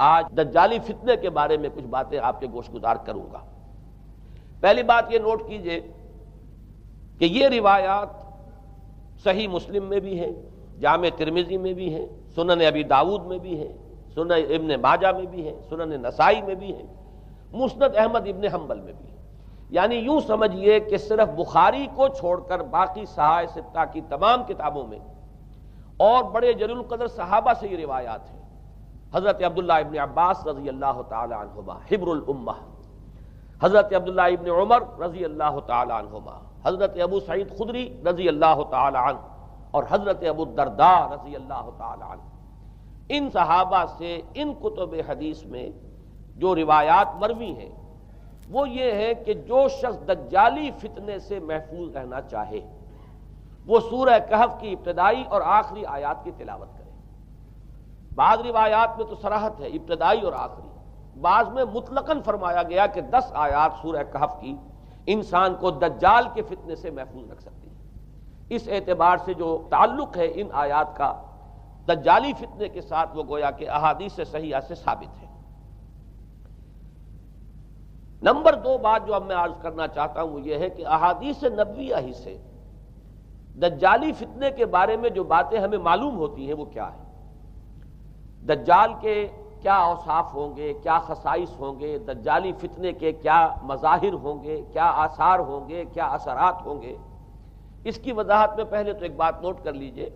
آج دجالی فتنے کے بارے میں کچھ باتیں آپ کے گوش گزار کروں گا۔ پہلی بات یہ نوٹ کیجئے کہ یہ روایات صحیح مسلم میں بھی ہیں، جامع ترمذی میں بھی ہیں، سنن ابی داؤد میں بھی ہیں، سنن ابن ماجہ میں بھی ہیں، سنن نسائی میں بھی ہیں، مسند احمد ابن حنبل میں بھی ہیں۔ یعنی یوں سمجھیے کہ صرف بخاری کو چھوڑ کر باقی صحاح ستہ کی تمام کتابوں میں اور بڑے جلیل القدر صحابہ سے یہ روایات ہیں۔ حضرت عبداللہ ابن عباس رضی اللہ تعالی عنہما حبر الامہ، حضرت عبداللہ ابن عمر رضی اللہ تعالی عنہما، حضرت ابو سعید خدری رضی اللہ تعالی عنہ اور حضرت ابو الدرداء رضی اللہ تعالی عنہ، ان صحابہ سے ان کتب حدیث میں جو روایات مروی ہیں وہ یہ ہے کہ جو شخص دجالی فتنے سے محفوظ رہنا چاہے وہ سورہ کہف کی ابتدائی اور آخری آیات کی تلاوت کرے۔ بعض روایات میں تو صراحت ہے ابتدائی اور آخری، بعض میں مطلقاً فرمایا گیا کہ 10 آیات سورہ کہف کی انسان کو دجال کے فتنے سے محفوظ رکھ سکتی ہے۔ اس اعتبار سے جو تعلق ہے ان آیات کا دجالی فتنے کے ساتھ وہ گویا کہ احادیث صحیحہ سے ثابت ہے۔ نمبر 2 بات جو اب میں عرض کرنا چاہتا ہوں وہ یہ ہے کہ احادیث نبویہ ہی سے دجالی فتنے کے بارے میں جو باتیں ہمیں معلوم ہوتی ہیں وہ کیا ہے، دجال کے کیا اوصاف ہوں گے، کیا خصائص ہوں گے، دجالی فتنے کے کیا مظاہر ہوں گے، کیا آثار ہوں گے، کیا اثرات ہوں گے۔ اس کی وضاحت میں پہلے تو ایک بات نوٹ کر لیجئے،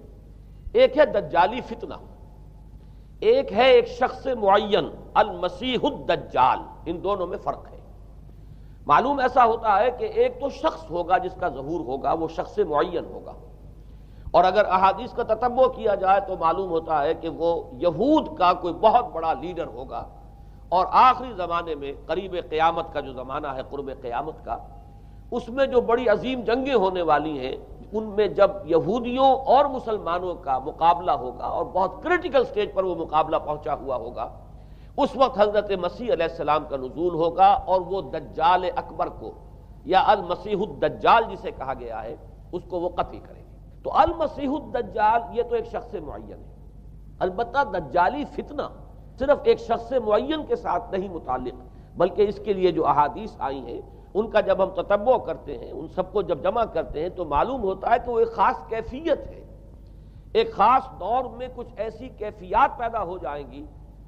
ایک ہے دجالی فتنہ، ایک ہے ایک شخص معین المسیح الدجال، ان دونوں میں فرق ہے۔ معلوم ایسا ہوتا ہے کہ ایک تو شخص ہوگا جس کا ظہور ہوگا، وہ شخص معین ہوگا، اور اگر احادیث کا تتبع کیا جائے تو معلوم ہوتا ہے کہ وہ یہود کا کوئی بہت بڑا لیڈر ہوگا، اور آخری زمانے میں قریب قیامت کا جو زمانہ ہے، قرب قیامت کا، اس میں جو بڑی عظیم جنگیں ہونے والی ہیں ان میں جب یہودیوں اور مسلمانوں کا مقابلہ ہوگا اور بہت کریٹیکل سٹیج پر وہ مقابلہ پہنچا ہوا ہوگا، اس وقت حضرت مسیح علیہ السلام کا نزول ہوگا اور وہ دجال اکبر کو یا المسیح الدجال جسے کہا گیا ہے اس کو وہ قتل کریں گے۔ تو المسیح الدجال یہ تو ایک شخص معین ہے، البتہ دجالی فتنہ صرف ایک شخص معین کے ساتھ نہیں متعلق، بلکہ اس کے لیے جو احادیث آئی ہیں ان کا جب ہم تتبع کرتے ہیں، ان سب کو جب جمع کرتے ہیں تو معلوم ہوتا ہے کہ وہ ایک خاص کیفیت ہے، ایک خاص دور میں کچھ ایسی کیفیات پیدا ہو جائیں گی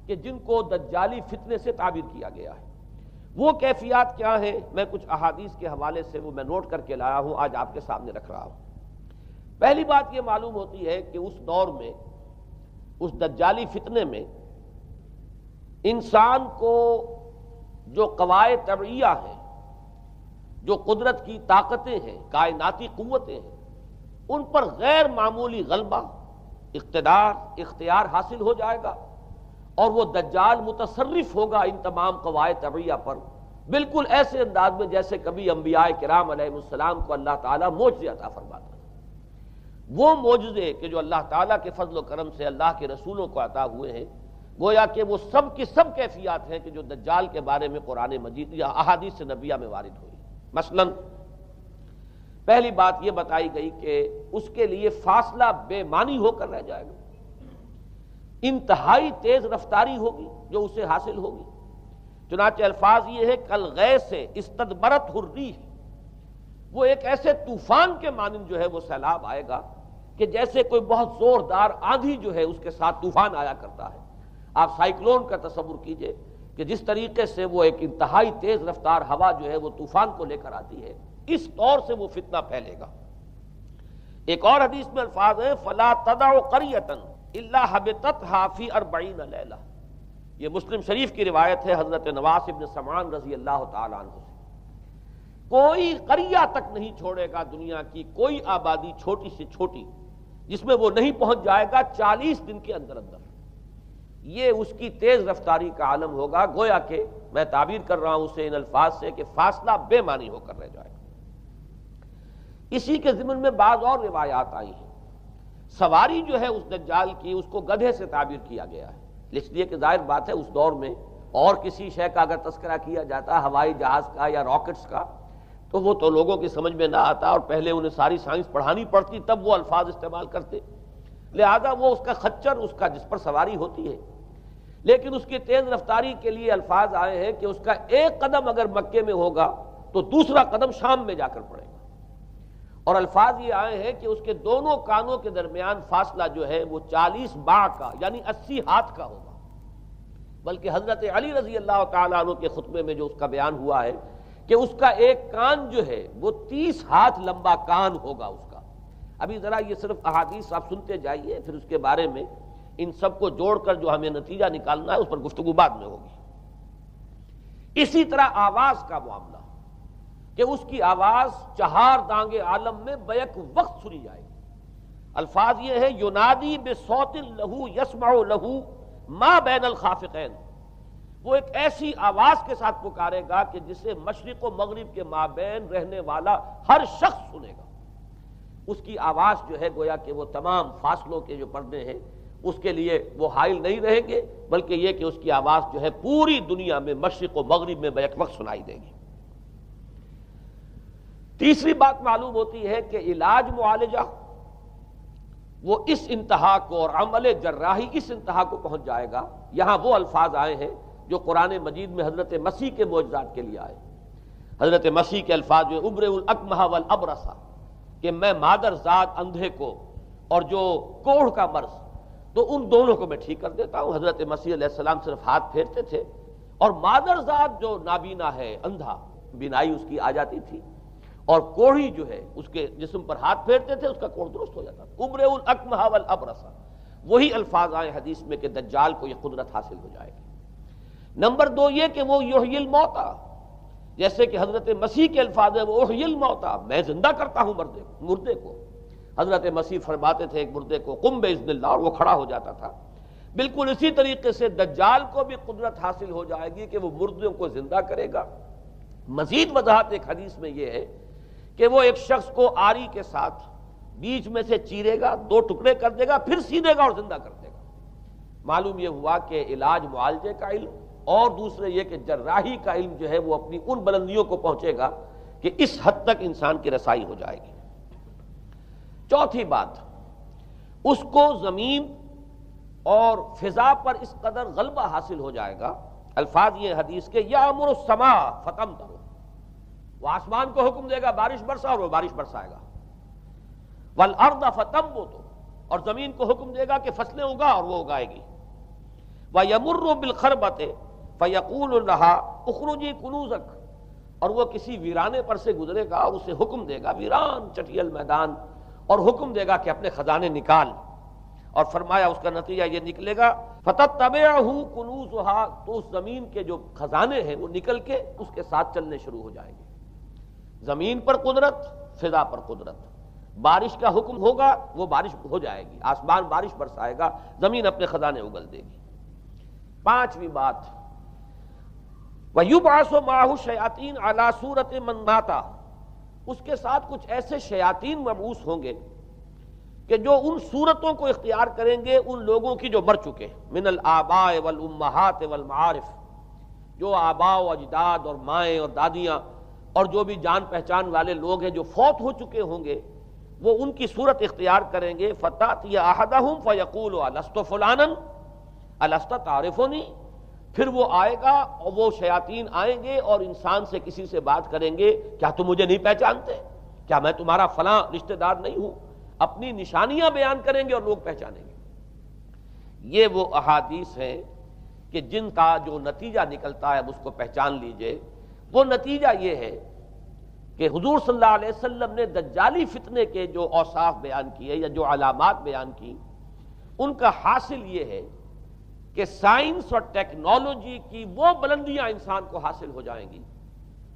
کہ جن کو دجالی فتنے سے تعبیر کیا گیا ہے۔ وہ کیفیات کیا ہیں، میں کچھ احادیث کے حوالے سے وہ میں نوٹ کر کے لایا ہوں، آج آپ کے سامنے رکھ رہا ہوں۔ پہلی بات یہ معلوم ہوتی ہے کہ اس دور میں، اس دجالی فتنے میں، انسان کو جو قواعد طبعیہ ہیں، جو قدرت کی طاقتیں ہیں، کائناتی قوتیں ہیں، ان پر غیر معمولی غلبہ، اقتدار، اختیار حاصل ہو جائے گا، اور وہ دجال متصرف ہوگا ان تمام قواعد طبعیہ پر، بالکل ایسے انداز میں جیسے کبھی انبیاء کرام علیہ السلام کو اللہ تعالیٰ معجزے عطا فرماتا ہے۔ وہ معجزے کہ جو اللہ تعالیٰ کے فضل و کرم سے اللہ کے رسولوں کو عطا ہوئے ہیں، گویا کہ وہ سب کی سب کیفیات ہیں کہ جو دجال کے بارے میں قرآن مجید یا احادیث نبویہ میں وارد ہوئی۔ مثلا پہلی بات یہ بتائی گئی کہ اس کے لیے فاصلہ بے معنی ہو کر رہ جائے گا، انتہائی تیز رفتاری ہوگی جو اسے حاصل ہوگی۔ چنانچہ الفاظ یہ ہے کالغیث استدبرت الریح، وہ ایک ایسے طوفان کے مانند جو ہے وہ سیلاب آئے گا کہ جیسے کوئی بہت زوردار آندھی جو ہے اس کے ساتھ طوفان آیا کرتا ہے۔ آپ سائیکلون کا تصور کیجئے کہ جس طریقے سے وہ ایک انتہائی تیز رفتار ہوا جو ہے وہ طوفان کو لے کر آتی ہے، اس طور سے وہ فتنہ پھیلے گا۔ ایک اور حدیث میں الفاظ ہے فلا تدع قریۃ الا حبطتها فی 40 لیلہ، یہ مسلم شریف کی روایت ہے حضرت نواس ابن سمعان رضی اللہ تعالی عنہ سے۔ کوئی قریہ تک نہیں چھوڑے گا دنیا کی کوئی آبادی چھوٹی سے چھوٹی جس میں وہ نہیں پہنچ جائے گا 40 دن کے اندر اندر۔ یہ اس کی تیز رفتاری کا عالم ہوگا، گویا کہ میں تعبیر کر رہا ہوں اسے ان الفاظ سے کہ فاصلہ بے معنی ہو کر رہ جائے گا۔ اسی کے ضمن میں بعض اور روایات آئی ہیں۔ سواری جو ہے اس دجال کی اس کو گدھے سے تعبیر کیا گیا ہے، اس لیے کہ ظاہر بات ہے اس دور میں اور کسی شے کا اگر تذکرہ کیا جاتا ہوائی جہاز کا یا راکٹس کا تو وہ تو لوگوں کی سمجھ میں نہ آتا، اور پہلے انہیں ساری سائنس پڑھانی پڑتی تب وہ الفاظ استعمال کرتے، لہذا وہ اس کا خچر، اس کا جس پر سواری ہوتی ہے۔ لیکن اس کی تیز رفتاری کے لیے الفاظ آئے ہیں کہ اس کا ایک قدم اگر مکے میں ہوگا تو دوسرا قدم شام میں جا کر پڑے گا، اور الفاظ یہ آئے ہیں کہ اس کے دونوں کانوں کے درمیان فاصلہ جو ہے وہ 40 باع کا یعنی 80 ہاتھ کا ہوگا، بلکہ حضرت علی رضی اللہ تعالیٰ عنہ کے خطبے میں جو اس کا بیان ہوا ہے کہ اس کا ایک کان جو ہے وہ 30 ہاتھ لمبا کان ہوگا اس کا۔ ابھی ذرا یہ صرف احادیث آپ سنتے جائیے، پھر اس کے بارے میں ان سب کو جوڑ کر جو ہمیں نتیجہ نکالنا ہے اس پر گفتگو بعد میں ہوگی۔ اسی طرح آواز کا معاملہ کہ اس کی آواز 4 دانگ عالم میں بیک وقت سنی جائے گی۔ الفاظ یہ ہے ینادی بصوت لہو یسمع لہو ما بین الخافقین، وہ ایک ایسی آواز کے ساتھ پکارے گا کہ جسے مشرق و مغرب کے مابین رہنے والا ہر شخص سنے گا۔ اس کی آواز جو ہے گویا کہ وہ تمام فاصلوں کے جو پردے ہیں اس کے لیے وہ حائل نہیں رہیں گے، بلکہ یہ کہ اس کی آواز جو ہے پوری دنیا میں مشرق و مغرب میں بیک وقت سنائی دے گی۔ تیسری بات معلوم ہوتی ہے کہ علاج معالجہ وہ اس انتہا کو اور عمل جراحی اس انتہا کو پہنچ جائے گا۔ یہاں وہ الفاظ آئے ہیں جو قرآن مجید میں حضرت مسیح کے معجزات کے لیے آئے۔ حضرت مسیح کے الفاظ جو ابرئ الاکمہ والابرص، کہ میں مادر ذات اندھے کو اور جو کوڑھ کا مرض تو ان دونوں کو میں ٹھیک کر دیتا ہوں۔ حضرت مسیح علیہ السلام صرف ہاتھ پھیرتے تھے اور مادر ذات جو نابینا ہے، اندھا، بینائی اس کی آ جاتی تھی، اور کوڑھی جو ہے اس کے جسم پر ہاتھ پھیرتے تھے اس کا کوڑھ درست ہو جاتا تھا۔ ابرئ الاکمہ والابرص، وہی الفاظ آئے حدیث میں کہ دجال کو یہ قدرت حاصل ہو جائے گی۔ نمبر 2 یہ کہ وہ یحیی الموتیٰ، جیسے کہ حضرت مسیح کے الفاظ ہیں وہ احیی الموتیٰ، میں زندہ کرتا ہوں مردے کو۔ حضرت مسیح فرماتے تھے ایک مردے کو قم باذن اللہ، اور وہ کھڑا ہو جاتا تھا۔ بالکل اسی طریقے سے دجال کو بھی قدرت حاصل ہو جائے گی کہ وہ مردوں کو زندہ کرے گا۔ مزید وضاحت ایک حدیث میں یہ ہے کہ وہ ایک شخص کو آری کے ساتھ بیچ میں سے چیرے گا، 2 ٹکڑے کر دے گا، پھر سیدھے گا اور زندہ کر دے گا۔ معلوم یہ ہوا کہ علاج معالجے کا علم اور دوسرے یہ کہ جراحی کا علم جو ہے وہ اپنی ان بلندیوں کو پہنچے گا کہ اس حد تک انسان کی رسائی ہو جائے گی۔ چوتھی بات، اس کو زمین اور فضا پر اس قدر غلبہ حاصل ہو جائے گا۔ الفاظ یہ حدیث کے یامر السماء فتمطر، وہ آسمان کو حکم دے گا بارش برسا اور وہ بارش برسائے گا۔ والارض فتنبت، اور زمین کو حکم دے گا کہ فصلیں اگا اور وہ اگائے گی۔ وَيَمُرُّ بِالْخَرْبَةِ فَيَقُولُ لَهَا اُخْرُجِي كُنُوزَكَ، اور وہ کسی ویرانے پر سے گزرے گا اور اسے حکم دے گا، ویران چٹیل میدان، اور حکم دے گا کہ اپنے خزانے نکال، اور فرمایا اس کا نتیجہ یہ نکلے گا فَتَتَّبِعُهُ كُنُوزُهَا، تو اس زمین کے جو خزانے ہیں وہ نکل کے اس کے ساتھ چلنے شروع ہو جائیں گے۔ زمین پر قدرت، فضا پر قدرت، بارش کا حکم ہوگا وہ بارش ہو جائے گی، آسمان بارش برسائے گا، زمین اپنے خزانے اگل دے گی۔ 5ویں بات، وَيُبْعَثُ مَعَهُ الشَّيَاطِينُ عَلَى صُورَةِ مَن مَاتَ، اس کے ساتھ کچھ ایسے شیاطین مبعوث ہوں گے کہ جو ان صورتوں کو اختیار کریں گے ان لوگوں کی جو مر چکے، من الآباء والأمہات والمعارف، جو آباء و اجداد اور مائیں اور دادیاں اور جو بھی جان پہچان والے لوگ ہیں جو فوت ہو چکے ہوں گے، وہ ان کی صورت اختیار کریں گے۔ فَتَأْتِيَ أَحَدَهُمْ فَيَقُولُ أَلَسْتُ فُلَانًا أَلَسْتَ تَعْرِفُنِي، پھر وہ آئے گا اور وہ شیاطین آئیں گے اور انسان سے کسی سے بات کریں گے، کیا تم مجھے نہیں پہچانتے؟ کیا میں تمہارا فلاں رشتہ دار نہیں ہوں؟ اپنی نشانیاں بیان کریں گے اور لوگ پہچانیں گے۔ یہ وہ احادیث ہیں کہ جن کا جو نتیجہ نکلتا ہے اس کو پہچان لیجئے۔ وہ نتیجہ یہ ہے کہ حضور صلی اللہ علیہ وسلم نے دجالی فتنے کے جو اوصاف بیان کیے یا جو علامات بیان کی، ان کا حاصل یہ ہے کہ سائنس اور ٹیکنالوجی کی وہ بلندیاں انسان کو حاصل ہو جائیں گی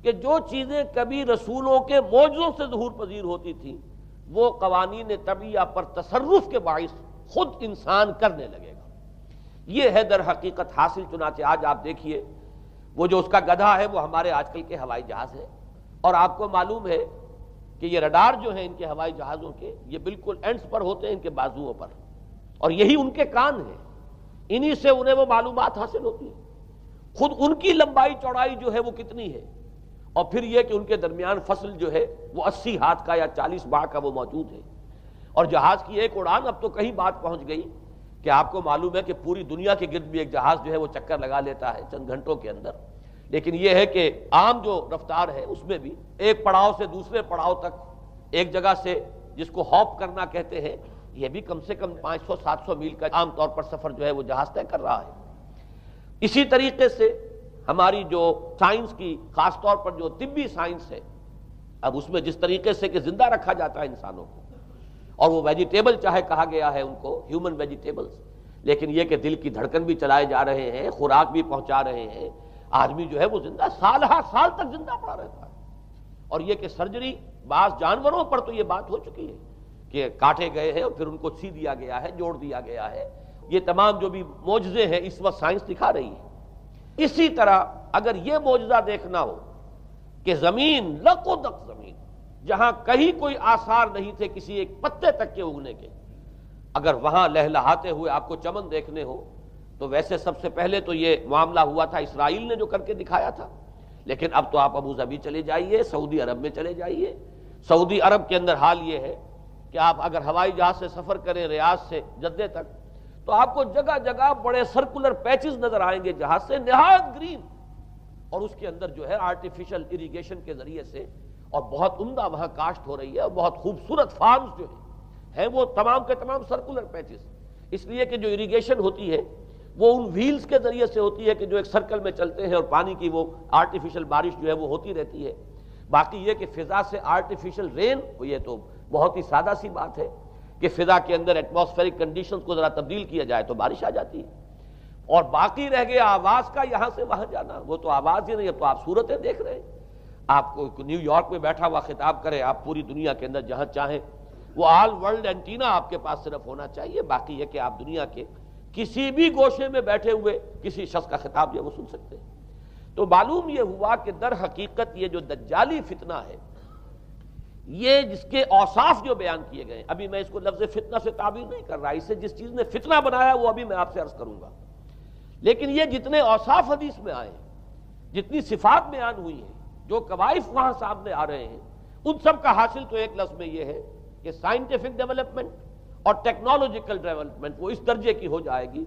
کہ جو چیزیں کبھی رسولوں کے معجزوں سے ظہور پذیر ہوتی تھیں وہ قوانین طبیعہ پر تصرف کے باعث خود انسان کرنے لگے گا۔ یہ ہے در حقیقت حاصل۔ چنانچہ آج آپ دیکھیے وہ جو اس کا گدھا ہے وہ ہمارے آج کل کے ہوائی جہاز ہے، اور آپ کو معلوم ہے کہ یہ رڈار جو ہیں ان کے ہوائی جہازوں کے، یہ بالکل اینڈز پر ہوتے ہیں ان کے بازوؤں پر، اور یہی ان کے کان ہیں، انہی سے انہیں وہ معلومات حاصل ہوتی ہیں۔ خود ان کی لمبائی چوڑائی جو ہے وہ کتنی ہے، اور پھر یہ کہ ان کے درمیان فصل جو ہے وہ 80 ہاتھ کا یا 40 باع کا وہ موجود ہے، اور جہاز کی ایک اڑان اب تو کہیں بات پہنچ گئی کہ آپ کو معلوم ہے کہ پوری دنیا کے گرد بھی ایک جہاز جو ہے وہ چکر لگا لیتا ہے چند گھنٹوں کے اندر، لیکن یہ ہے کہ عام جو رفتار ہے اس میں بھی ایک پڑاؤ سے دوسرے پڑاؤ تک، ایک جگہ سے جس کو ہاپ کرنا کہتے ہیں، یہ بھی کم سے کم 500-700 میل کا عام طور پر سفر جو ہے وہ جہاز طے کر رہا ہے۔ اسی طریقے سے ہماری جو سائنس کی، خاص طور پر جو طبی سائنس ہے، اب اس میں جس طریقے سے کہ زندہ رکھا جاتا ہے انسانوں کو، اور وہ ویجیٹیبل چاہے کہا گیا ہے ان کو ہیومن ویجیٹیبلز، لیکن یہ کہ دل کی دھڑکن بھی چلائے جا رہے ہیں، خوراک بھی پہنچا رہے ہیں، آدمی جو ہے وہ زندہ سال ہر سال تک زندہ پڑا رہتا ہے۔ اور یہ کہ سرجری بعض جانوروں پر تو یہ بات ہو چکی ہے کہ کاٹے گئے ہیں اور پھر ان کو سی دیا گیا ہے، جوڑ دیا گیا ہے، یہ تمام جو بھی معجزے ہیں اس وقت سائنس دکھا رہی ہے۔ اسی طرح اگر یہ معجزہ دیکھنا ہو کہ زمین لقدق زمین، جہاں کہیں کوئی آثار نہیں تھے کسی ایک پتے تک کے اگنے کے، اگر وہاں لہلہاتے ہوئے آپ کو چمن دیکھنے ہو تو ویسے سب سے پہلے تو یہ معاملہ ہوا تھا اسرائیل نے جو کر کے دکھایا تھا، لیکن اب تو آپ ابو ظبی چلے جائیے، سعودی عرب میں چلے جائیے۔ سعودی عرب کے اندر حال یہ ہے کہ آپ اگر ہوائی جہاز سے سفر کریں ریاض سے جدہ تک تو آپ کو جگہ جگہ بڑے سرکولر پیچز نظر آئیں گے جہاز سے، نہایت گرین، اور اس کے اندر جو ہے آرٹیفیشل اریگیشن کے ذریعے سے اور بہت عمدہ وہاں کاشت ہو رہی ہے، اور بہت خوبصورت فارمز جو ہیں وہ تمام کے تمام سرکولر پیچز، اس لیے کہ جو اریگیشن ہوتی ہے وہ ان ویلز کے ذریعے سے ہوتی ہے کہ جو ایک سرکل میں چلتے ہیں اور پانی کی وہ آرٹیفیشل بارش جو ہے وہ ہوتی رہتی ہے۔ باقی یہ کہ فضا سے آرٹیفیشل رین، یہ تو بہت ہی سادہ سی بات ہے کہ فضا کے اندر ایٹماسفیرک کنڈیشنز کو ذرا تبدیل کیا جائے تو بارش آ جاتی ہے۔ اور باقی رہ گیا آواز کا یہاں سے وہاں جانا، وہ تو آواز ہی نہیں، اب تو آپ صورتیں دیکھ رہے ہیں۔ آپ کو نیو یارک میں بیٹھا ہوا خطاب کرے، آپ پوری دنیا کے اندر جہاں چاہیں، وہ آل ورلڈ اینٹینا آپ کے پاس صرف ہونا چاہیے، باقی یہ کہ آپ دنیا کے کسی بھی گوشے میں بیٹھے ہوئے کسی شخص کا خطاب جو وہ سن سکتے ہیں۔ تو معلوم یہ ہوا کہ در حقیقت یہ جو دجالی فتنہ ہے، یہ جس کے اوصاف جو بیان کیے گئے ہیں، ابھی میں اس کو لفظ فتنہ سے تعبیر نہیں کر رہا، اسے جس چیز نے فتنہ بنایا وہ ابھی میں آپ سے عرض کروں گا، لیکن یہ جتنے اوصاف حدیث میں آئے ہیں، جتنی صفات بیان ہوئی ہیں، جو کوائف وہاں سامنے آ رہے ہیں، ان سب کا حاصل تو ایک لفظ میں یہ ہے کہ سائنٹیفک ڈیولپمنٹ اور ٹیکنالوجیکل ڈیولپمنٹ وہ اس درجے کی ہو جائے گی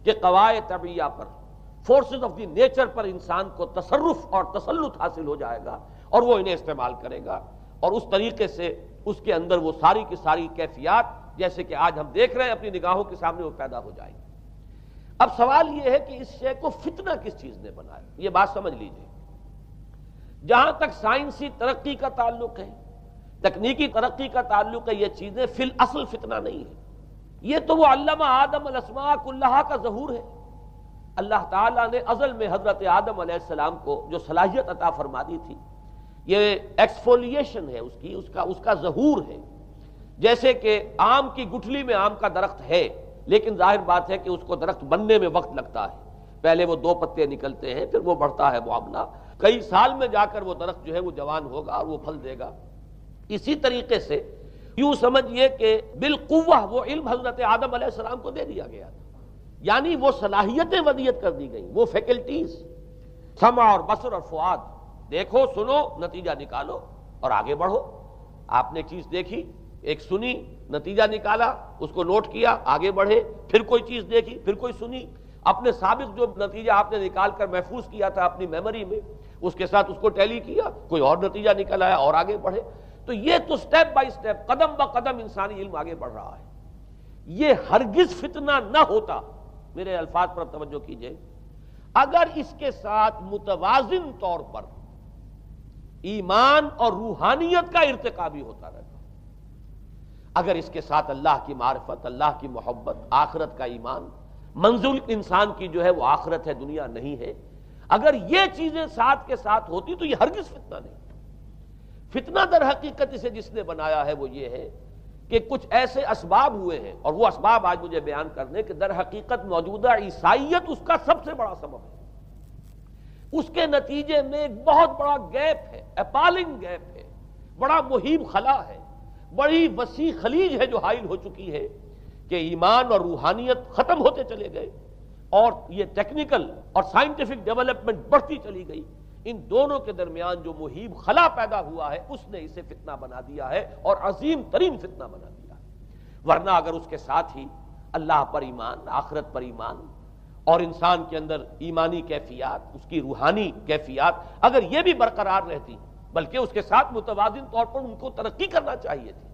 کہ قواعد طبیعیہ پر، فورسز آف دی نیچر پر انسان کو تصرف اور تسلط حاصل ہو جائے گا، اور وہ انہیں استعمال کرے گا، اور اس طریقے سے اس کے اندر وہ ساری کی ساری کیفیات جیسے کہ آج ہم دیکھ رہے ہیں اپنی نگاہوں کے سامنے وہ پیدا ہو جائیں گی۔ اب سوال یہ ہے کہ اس شے کو فتنہ کس چیز نے بنایا، یہ بات سمجھ لیجئے۔ جہاں تک سائنسی ترقی کا تعلق ہے، تکنیکی ترقی کا تعلق ہے، یہ چیزیں فی الاصل فتنہ نہیں ہے، یہ تو وہ علم آدم الاسماء کلہا کا ظہور ہے۔ اللہ تعالیٰ نے ازل میں حضرت آدم علیہ السلام کو جو صلاحیت عطا فرما دی تھی، یہ ایکسفولیشن ہے اس کا ظہور ہے۔ جیسے کہ آم کی گٹھلی میں آم کا درخت ہے، لیکن ظاہر بات ہے کہ اس کو درخت بننے میں وقت لگتا ہے، پہلے وہ 2 پتے نکلتے ہیں، پھر وہ بڑھتا ہے معاملہ، کئی سال میں جا کر وہ درخت جو ہے وہ جوان ہوگا اور وہ پھل دے گا۔ اسی طریقے سے یوں سمجھئے کہ بالقوہ وہ علم حضرت آدم علیہ السلام کو دے دیا گیا، یعنی وہ صلاحیتیں ودیت کر دی گئیں، وہ فیکلٹیز، سمع اور بصر اور فؤاد، دیکھو سنو نتیجہ نکالو اور آگے بڑھو۔ آپ نے چیز دیکھی، ایک سنی، نتیجہ نکالا، اس کو نوٹ کیا، آگے بڑھے، پھر کوئی چیز دیکھی، پھر کوئی سنی، اپنے سابق جو نتیجہ آپ نے نکال کر محفوظ کیا تھا اپنی میموری میں، اس کے ساتھ اس کو ٹیلی کیا، کوئی اور نتیجہ نکل آیا اور آگے بڑھے۔ تو یہ تو سٹیپ بائی سٹیپ، قدم با قدم انسانی علم آگے بڑھ رہا ہے۔ یہ ہرگز فتنہ نہ ہوتا، میرے الفاظ پر توجہ کیجئے، اگر اس کے ساتھ متوازن طور پر ایمان اور روحانیت کا ارتقا بھی ہوتا رہتا، اگر اس کے ساتھ اللہ کی معرفت، اللہ کی محبت، آخرت کا ایمان، منزل انسان کی جو ہے وہ آخرت ہے، دنیا نہیں ہے، اگر یہ چیزیں ساتھ کے ساتھ ہوتی تو یہ ہرگز فتنہ نہیں۔ فتنہ در حقیقت اسے جس نے بنایا ہے وہ یہ ہے کہ کچھ ایسے اسباب ہوئے ہیں، اور وہ اسباب آج مجھے بیان کرنے کہ در حقیقت موجودہ عیسائیت اس کا سب سے بڑا سبب ہے۔ اس کے نتیجے میں ایک بہت بڑا گیپ ہے، اپالنگ گیپ ہے، بڑا مہیب خلا ہے، بڑی وسیع خلیج ہے جو حائل ہو چکی ہے کہ ایمان اور روحانیت ختم ہوتے چلے گئے، اور یہ ٹیکنیکل اور سائنٹیفک ڈیولپمنٹ بڑھتی چلی گئی۔ ان دونوں کے درمیان جو مہیب خلا پیدا ہوا ہے اس نے اسے فتنہ بنا دیا ہے، اور عظیم ترین فتنہ بنا دیا ہے۔ ورنہ اگر اس کے ساتھ ہی اللہ پر ایمان، آخرت پر ایمان، اور انسان کے اندر ایمانی کیفیات، اس کی روحانی کیفیات اگر یہ بھی برقرار رہتی، بلکہ اس کے ساتھ متوازن طور پر ان کو ترقی کرنا چاہیے تھی،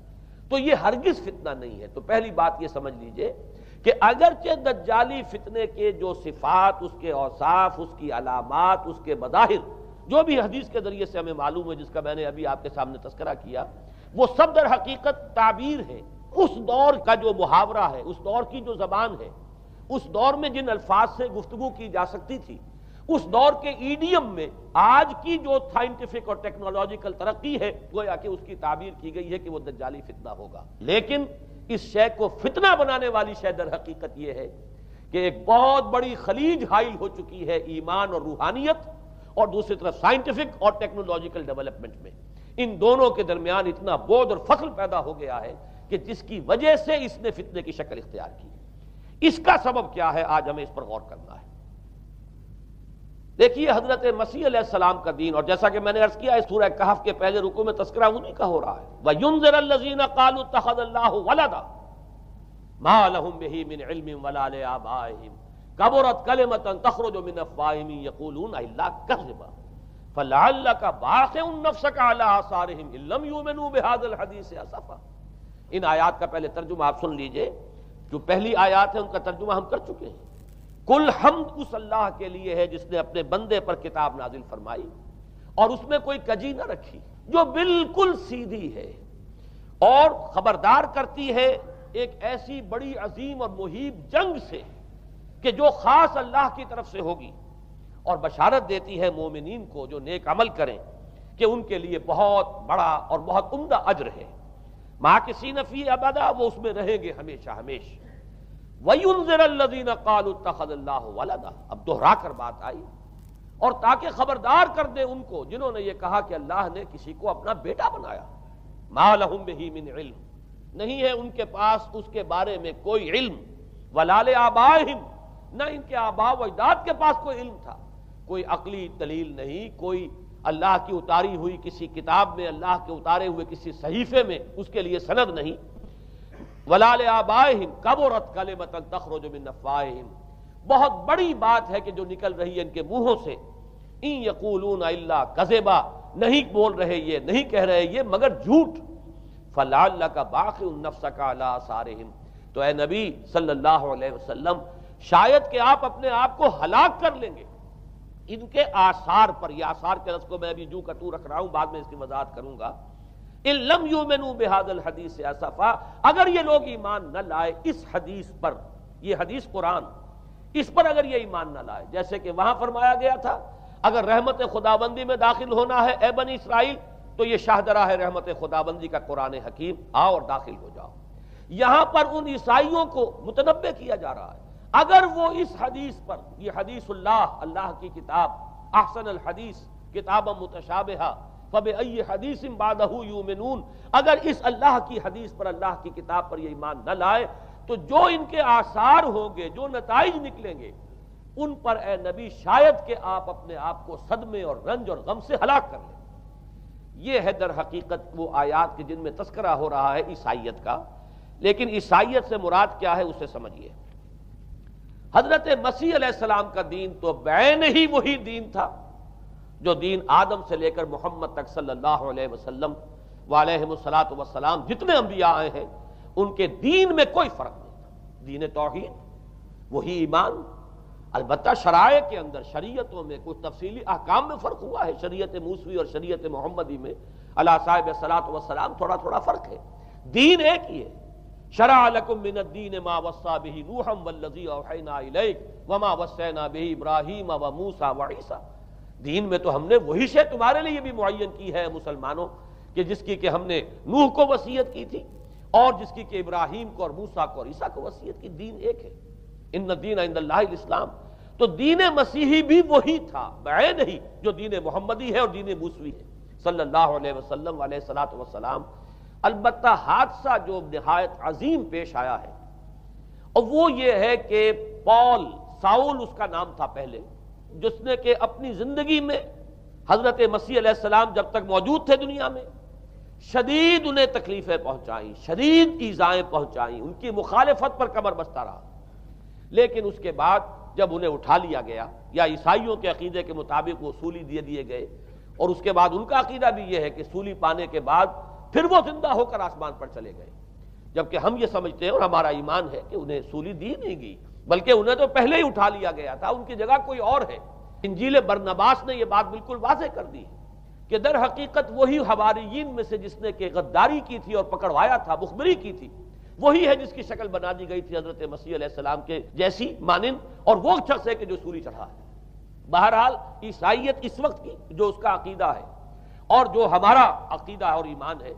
تو یہ ہرگز فتنہ نہیں ہے۔ تو پہلی بات یہ سمجھ لیجئے کہ اگرچہ دجالی فتنے کے جو صفات، اس کے اوصاف، اس کی علامات، اس کے مظاہر جو بھی حدیث کے ذریعے سے ہمیں معلوم ہے، جس کا میں نے ابھی آپ کے سامنے تذکرہ کیا، وہ سب در حقیقت تعبیر ہے اس دور کا جو محاورہ ہے، اس دور کی جو زبان ہے، اس دور میں جن الفاظ سے گفتگو کی جا سکتی تھی، اس دور کے ایڈیم میں آج کی جو سائنٹیفک اور ٹیکنالوجیکل ترقی ہے، گویا کہ اس کی تعبیر کی گئی ہے کہ وہ دجالی فتنہ ہوگا۔ لیکن اس شے کو فتنہ بنانے والی شے در حقیقت یہ ہے کہ ایک بہت بڑی خلیج حائل ہو چکی ہے ایمان اور روحانیت، اور دوسری طرف سائنٹیفک اور ٹیکنالوجیکل ڈیولپمنٹ میں ان دونوں کے درمیان اتنا بودھ اور فصل پیدا ہو گیا ہے کہ جس کی وجہ سے اس نے فتنے کی شکل اختیار کی۔ اس کا سبب کیا ہے، آج ہمیں اس پر غور کرنا ہے۔ دیکھیے حضرت مسیح علیہ السلام کا دین، اور جیسا کہ میں نے عرض کیا اس سورہ کہف کے پہلے رکوع میں تذکرہ انہی کا ہو رہا ہے، وَيُنذِرَ الَّذِينَ قَالُوا اتَّخَذَ اللَّهُ وَلَدًا مَا لَهُم بِهِ مِنْ عِلْمٍ وَلَا لِآبَائِهِمْ كَبُرَتْ كَلِمَةً تَخْرُجُ مِنْ أَفْوَاهِهِمْ يَقُولُونَ إِلَّا كَذِبًا فَلَعَلَّكَ بَاخِعٌ نَفْسَكَ عَلَىٰ آثَارِهِمْ إِن لَّمْ يُؤْمِنُوا بِهَٰذَا الْحَدِيثِ أَسَفًا۔ ان آیات کا پہلے ترجمہ آپ سن لیجئے، جو پہلی آیات ہیں ان کا ترجمہ ہم کر چکے ہیں۔ کل حمد اس اللہ کے لیے ہے جس نے اپنے بندے پر کتاب نازل فرمائی اور اس میں کوئی کجی نہ رکھی، جو بالکل سیدھی ہے اور خبردار کرتی ہے ایک ایسی بڑی عظیم اور مہیب جنگ سے کہ جو خاص اللہ کی طرف سے ہوگی، اور بشارت دیتی ہے مومنین کو جو نیک عمل کریں کہ ان کے لیے بہت بڑا اور بہت عمدہ اجر ہے، ماکثین فیہ ابدا، وہ اس میں رہیں گے ہمیشہ ہمیشہ۔ وَيُنذِرَ الَّذِينَ قَالُوا اتَّخَذَ اللَّهُ وَلَدًا، اب دوہرا کر بات آئی، اور تاکہ خبردار کر دے ان کو جنہوں نے یہ کہا کہ اللہ نے کسی کو اپنا بیٹا بنایا۔ مَا لَهُم بِهِ مِنْ عِلْمٍ، نہیں ہے ان کے پاس اس کے بارے میں کوئی علم، وَلَا لِآبَائِهِمْ، نہ ان کے آباء و اجداد کے پاس کوئی علم تھا، کوئی عقلی دلیل نہیں، کوئی اللہ کی اتاری ہوئی کسی کتاب میں، اللہ کے اتارے ہوئے کسی صحیفے میں اس کے لیے سند نہیں۔ وَلَا لِآبَائِهِمْ كَبُرَتْ كَلِمَةً تَخْرُجُ مِنْ أَفْوَاهِهِمْ، بہت بڑی بات ہے کہ جو نکل رہی ہے ان کے منہوں سے، إِن يَقُولُونَ إِلَّا كَذِبًا، نہیں بول رہے یہ، نہیں کہہ رہے یہ مگر جھوٹ۔ فَلَعَلَّكَ بَاخِعٌ نَفْسَكَ عَلَىٰ آثَارِهِمْ، تو اے نبی صلی اللہ علیہ وسلم شاید کہ آپ اپنے آپ کو ہلاک کر لیں گے ان کے آثار پر۔ یہ آثار کے لفظ کو میں ابھی جو کا تو رکھ رہا ہوں، بعد میں اس کی وضاحت کروں گا۔ ان لم یؤمنوا بهذا الحدیث اسفا، اگر یہ لوگ ایمان نہ لائے اس حدیث پر، یہ حدیث قرآن، اس پر اگر یہ ایمان نہ لائے، جیسے کہ وہاں فرمایا گیا تھا اگر رحمت خداوندی میں داخل ہونا ہے اے بنی اسرائیل تو یہ شاہدرہ ہے رحمت خداوندی کا قرآن حکیم، آؤ اور داخل ہو جاؤ۔ یہاں پر ان عیسائیوں کو متنبہ کیا جا رہا ہے اگر وہ اس حدیث پر، یہ حدیث اللہ، اللہ کی کتاب، احسن الحدیث کتابا متشابہہ فَبِأَيِّ حَدِيثٍ بَعْدَهُ يُؤْمِنُونَ، اگر اس اللہ کی حدیث پر، اللہ کی کتاب پر یہ ایمان نہ لائے تو جو ان کے آثار ہوں گے، جو نتائج نکلیں گے، ان پر اے نبی شاید کہ آپ اپنے آپ کو صدمے اور رنج اور غم سے ہلاک کر لیں۔ یہ ہے در حقیقت وہ آیات کے جن میں تذکرہ ہو رہا ہے عیسائیت کا، لیکن عیسائیت سے مراد کیا ہے اسے سمجھیے۔ حضرت مسیح علیہ السلام کا دین تو بعین ہی وہی دین تھا جو دین آدم سے لے کر محمد تک صلی اللہ علیہ وسلم وعلیہم الصلاۃ والسلام جتنے انبیاء آئے ہیں ان کے دین میں کوئی فرق نہیں تھا۔ دین توحید، وہی ایمان، البتہ شرائع کے اندر، شریعتوں میں کچھ تفصیلی احکام میں فرق ہوا ہے، شریعت موسوی اور شریعت محمدی میں علی صاحب الصلاۃ والسلام تھوڑا تھوڑا فرق ہے، دین ایک ہی ہے۔ شرع لکم من الدین ما وصی بہ نوحا والذی اوحینا الیک وما وصینا بہ ابراہیم وموسیٰ وعیسیٰ، دین میں تو ہم نے وہی شے تمہارے لیے بھی معین کی ہے مسلمانوں، کہ جس کی کہ ہم نے نوح کو وصیت کی تھی اور جس کی کہ ابراہیم کو اور موسیٰ کو اور عیسیٰ کو وصیت کی، دین ایک ہے۔ ان الدین عند اللہ الاسلام، تو دین مسیحی بھی وہی تھا بعین ہی جو دین محمدی ہے اور دین موسوی ہے صلی اللہ علیہ وسلم علیہ الصلاۃ والسلام۔ البتہ حادثہ جو نہایت عظیم پیش آیا ہے اور وہ یہ ہے کہ پال، ساؤل اس کا نام تھا پہلے، جس نے کہ اپنی زندگی میں حضرت مسیح علیہ السلام جب تک موجود تھے دنیا میں شدید انہیں تکلیفیں پہنچائیں، شدید ایذائیں پہنچائیں، ان کی مخالفت پر کمر بستہ رہا، لیکن اس کے بعد جب انہیں اٹھا لیا گیا، یا عیسائیوں کے عقیدے کے مطابق وہ سولی دیے گئے، اور اس کے بعد ان کا عقیدہ بھی یہ ہے کہ سولی پانے کے بعد پھر وہ زندہ ہو کر آسمان پر چلے گئے، جبکہ ہم یہ سمجھتے ہیں اور ہمارا ایمان ہے کہ انہیں سولی دی نہیں گئی، بلکہ انہیں تو پہلے ہی اٹھا لیا گیا تھا، ان کی جگہ کوئی اور ہے۔ انجیل برنباس نے یہ بات بالکل واضح کر دی کہ در حقیقت وہی حواریین میں سے جس نے کہ غداری کی تھی اور پکڑوایا تھا، مخبری کی تھی، وہی ہے جس کی شکل بنا دی گئی تھی حضرت مسیح علیہ السلام کے جیسی مانند، اور وہ شخص ہے کہ جو سولی چڑھا ہے۔ بہرحال عیسائیت اس وقت کی جو اس کا عقیدہ ہے اور جو ہمارا عقیدہ اور ایمان ہے،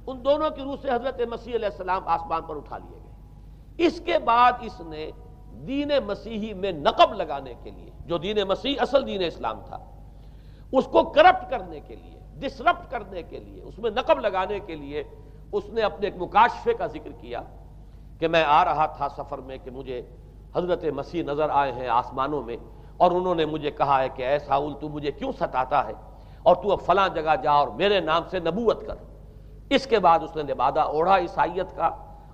ان دونوں کی روح سے حضرت مسیح علیہ السلام آسمان پر اٹھا لیے گئے۔ اس کے بعد اس نے دین مسیحی میں نقب لگانے کے لیے، جو دین مسیح اصل دین اسلام تھا، اس کو کرپٹ کرنے کے لیے، ڈسرپٹ کرنے کے لیے، اس میں نقب لگانے کے لیے اس نے اپنے ایک مکاشفے کا ذکر کیا کہ میں آ رہا تھا سفر میں کہ مجھے حضرت مسیح نظر آئے ہیں آسمانوں میں، اور انہوں نے مجھے کہا ہے کہ اے ساؤل تو مجھے کیوں ستاتا ہے، اور تو اب فلاں جگہ جا اور میرے نام سے نبوت کر۔ اس کے بعد اس نے لبادہ اوڑھا عیسائیت کا،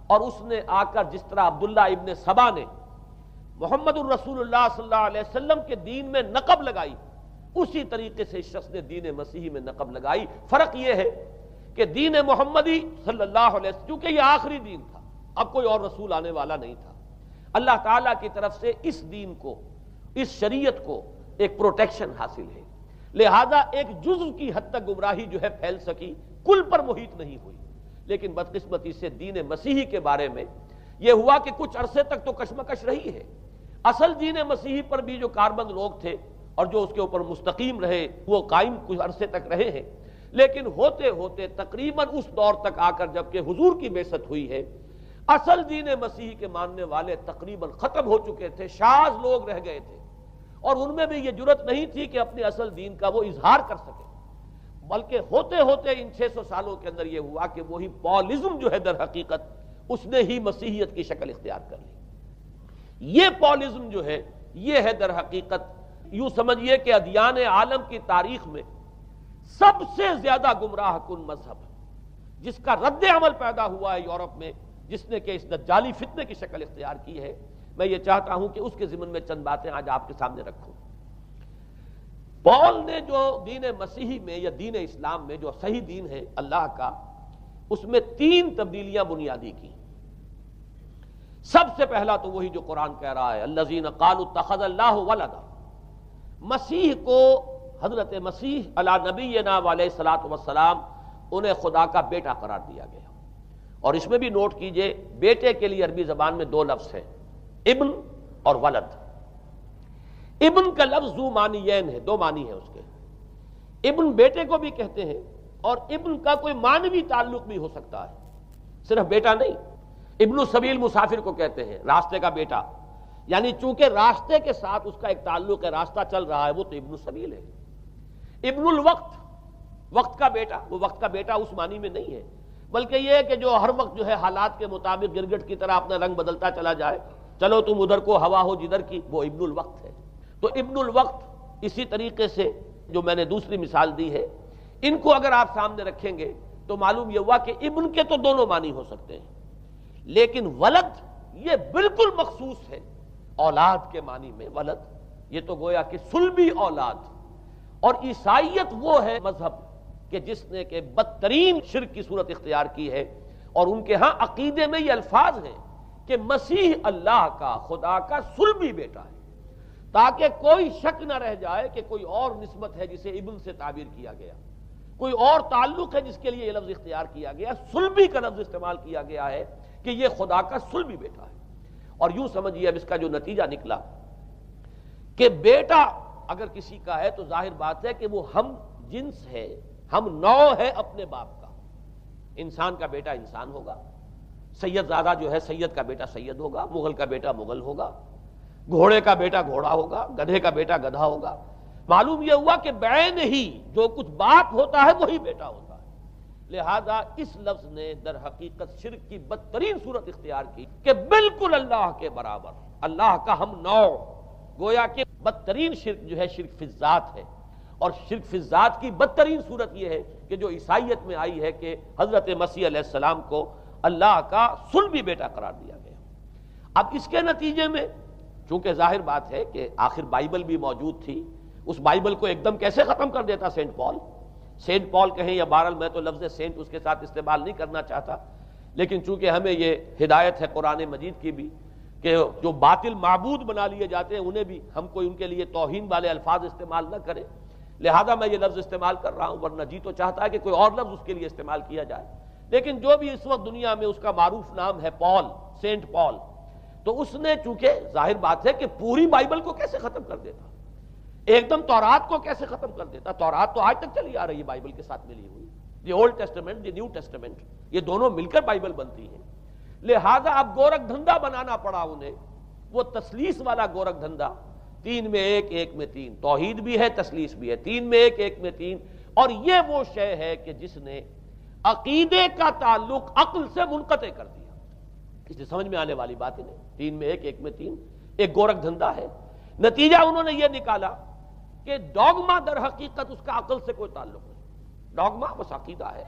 اور اس نے آ کر جس طرح عبداللہ ابن سبا نے محمد الرسول اللہ صلی اللہ علیہ وسلم کے دین میں نقب لگائی، اسی طریقے سے اس شخص نے دین مسیحی میں نقب لگائی۔ فرق یہ ہے کہ دین محمدی صلی اللہ علیہ وسلم، چونکہ یہ آخری دین تھا، اب کوئی اور رسول آنے والا نہیں تھا، اللہ تعالیٰ کی طرف سے اس دین کو، اس شریعت کو ایک پروٹیکشن حاصل ہے، لہذا ایک جزو کی حد تک گمراہی جو ہے پھیل سکی، کل پر محیط نہیں ہوئی۔ لیکن بدقسمتی سے دین مسیحی کے بارے میں یہ ہوا کہ کچھ عرصے تک تو کشمکش رہی ہے، اصل دین مسیحی پر بھی جو کاربند لوگ تھے اور جو اس کے اوپر مستقیم رہے وہ قائم کچھ عرصے تک رہے ہیں، لیکن ہوتے ہوتے تقریباً اس دور تک آ کر جب کہ حضور کی بعثت ہوئی ہے، اصل دین مسیحی کے ماننے والے تقریباً ختم ہو چکے تھے، شاذ لوگ رہ گئے تھے، اور ان میں بھی یہ جرت نہیں تھی کہ اپنے اصل دین کا وہ اظہار کر سکے، بلکہ ہوتے ہوتے ان 600 سالوں کے اندر یہ ہوا کہ وہی پالزم جو ہے در حقیقت اس نے ہی مسیحیت کی شکل اختیار کر لی۔ یہ پالزم جو ہے یہ ہے در حقیقت، یوں سمجھیے کہ ادیان عالم کی تاریخ میں سب سے زیادہ گمراہ کن مذہب، جس کا رد عمل پیدا ہوا ہے یورپ میں، جس نے کہ اس دجالی فتنے کی شکل اختیار کی ہے۔ میں یہ چاہتا ہوں کہ اس کے ضمن میں چند باتیں آج آپ کے سامنے رکھوں۔ پال نے جو دین مسیحی میں یا دین اسلام میں جو صحیح دین ہے اللہ کا، اس میں 3 تبدیلیاں بنیادی کی۔ سب سے پہلا تو وہی جو قرآن کہہ رہا ہے، الذین قالوا اتخذ اللہ ولدا، مسیح کو، حضرت مسیح علی نبینا علیہ الصلوۃ والسلام، انہیں خدا کا بیٹا قرار دیا گیا۔ اور اس میں بھی نوٹ کیجئے، بیٹے کے لیے عربی زبان میں 2 لفظ ہیں، ابن اور ولد۔ ابن کا لفظ ذو معنیین ہے، 2 معنی ہیں اس کے، ابن بیٹے کو بھی کہتے ہیں، اور ابن کا کوئی معنوی تعلق بھی ہو سکتا ہے، صرف بیٹا نہیں۔ ابن السبیل مسافر کو کہتے ہیں، راستے کا بیٹا، یعنی چونکہ راستے کے ساتھ اس کا ایک تعلق ہے، راستہ چل رہا ہے، وہ تو ابن السبیل ہے۔ ابن الوقت، وقت کا بیٹا، وہ وقت کا بیٹا اس معنی میں نہیں ہے، بلکہ یہ ہے کہ جو ہر وقت جو ہے حالات کے مطابق گرگٹ کی طرح اپنا رنگ بدلتا چلا جائے، چلو تم ادھر کو ہوا ہو جدھر کی، وہ ابن الوقت ہے۔ تو ابن الوقت اسی طریقے سے جو میں نے دوسری مثال دی ہے، ان کو اگر آپ سامنے رکھیں گے تو معلوم یہ ہوا کہ ابن کے تو دونوں معنی ہو سکتے ہیں، لیکن ولد یہ بالکل مخصوص ہے، اولاد کے معنی میں ولد، یہ تو گویا کہ صلبی اولاد۔ اور عیسائیت وہ ہے مذہب کہ جس نے کہ بدترین شرک کی صورت اختیار کی ہے، اور ان کے ہاں عقیدے میں یہ الفاظ ہیں کہ مسیح اللہ کا، خدا کا صلبی بیٹا ہے، تاکہ کوئی شک نہ رہ جائے کہ کوئی اور نسبت ہے جسے ابن سے تعبیر کیا گیا، کوئی اور تعلق ہے جس کے لیے یہ لفظ اختیار کیا گیا، صلبی کا لفظ استعمال کیا گیا ہے کہ یہ خدا کا صلبی بیٹا ہے۔ اور یوں سمجھیے اب اس کا جو نتیجہ نکلا کہ بیٹا اگر کسی کا ہے تو ظاہر بات ہے کہ وہ ہم جنس ہے، ہم نوع ہے اپنے باپ کا۔ انسان کا بیٹا انسان ہوگا، سید زادہ جو ہے سید کا بیٹا سید ہوگا، مغل کا بیٹا مغل ہوگا، گھوڑے کا بیٹا گھوڑا ہوگا، گدھے کا بیٹا گدھا ہوگا۔ معلوم یہ ہوا کہ بعین ہی جو کچھ باپ ہوتا ہے وہی بیٹا ہوتا ہے۔ لہذا اس لفظ نے در حقیقت شرک کی بدترین صورت اختیار کی کہ بالکل اللہ کے برابر، اللہ کا ہم نوع، گویا کہ بدترین شرک جو ہے شرک فی الذات ہے، اور شرک فی الذات کی بدترین صورت یہ ہے کہ جو عیسائیت میں آئی ہے کہ حضرت مسیح علیہ السلام کو اللہ کا صلبی بیٹا قرار دیا گیا۔ اب اس کے نتیجے میں چونکہ ظاہر بات ہے کہ آخر بائبل بھی موجود تھی، اس بائبل کو ایک دم کیسے ختم کر دیتا سینٹ پال کہیں یا بہرحال میں تو لفظ سینٹ اس کے ساتھ استعمال نہیں کرنا چاہتا، لیکن چونکہ ہمیں یہ ہدایت ہے قرآن مجید کی بھی کہ جو باطل معبود بنا لیے جاتے ہیں انہیں بھی ہم کوئی ان کے لیے توہین والے الفاظ استعمال نہ کریں، لہذا میں یہ لفظ استعمال کر رہا ہوں، ورنہ جی تو چاہتا ہے کہ کوئی اور لفظ اس کے لیے استعمال کیا جائے، لیکن جو بھی اس وقت دنیا میں اس کا معروف نام ہے پال، سینٹ پال، تو اس نے چونکہ ظاہر بات ہے کہ پوری بائبل کو کیسے ختم کر دیتا، ایک دم تورات کو کیسے ختم کر دیتا؟ تورات تو آج تک چلی آ رہی ہے بائبل کے ساتھ ملی ہوئی، the old testament, the new testament, یہ دونوں مل کر بائبل بنتی ہے، لہذا اب گورکھ دھندا بنانا پڑا انہیں، وہ تثلیث والا گورکھ دھندا، 3 میں 1 1 میں 3، توحید بھی ہے تثلیث بھی ہے، 3 میں 1 1 میں 3، اور یہ وہ شے ہے کہ جس نے عقیدے کا تعلق عقل سے منقطع کر دیا، اس لیے سمجھ میں آنے والی بات نہیں، 3 میں 1 1 میں 3 ایک گورکھ دھندا ہے۔ نتیجہ انہوں نے یہ نکالا کہ ڈوگما در حقیقت اس کا عقل سے کوئی تعلق نہیں، ڈوگما بس عقیدہ ہے،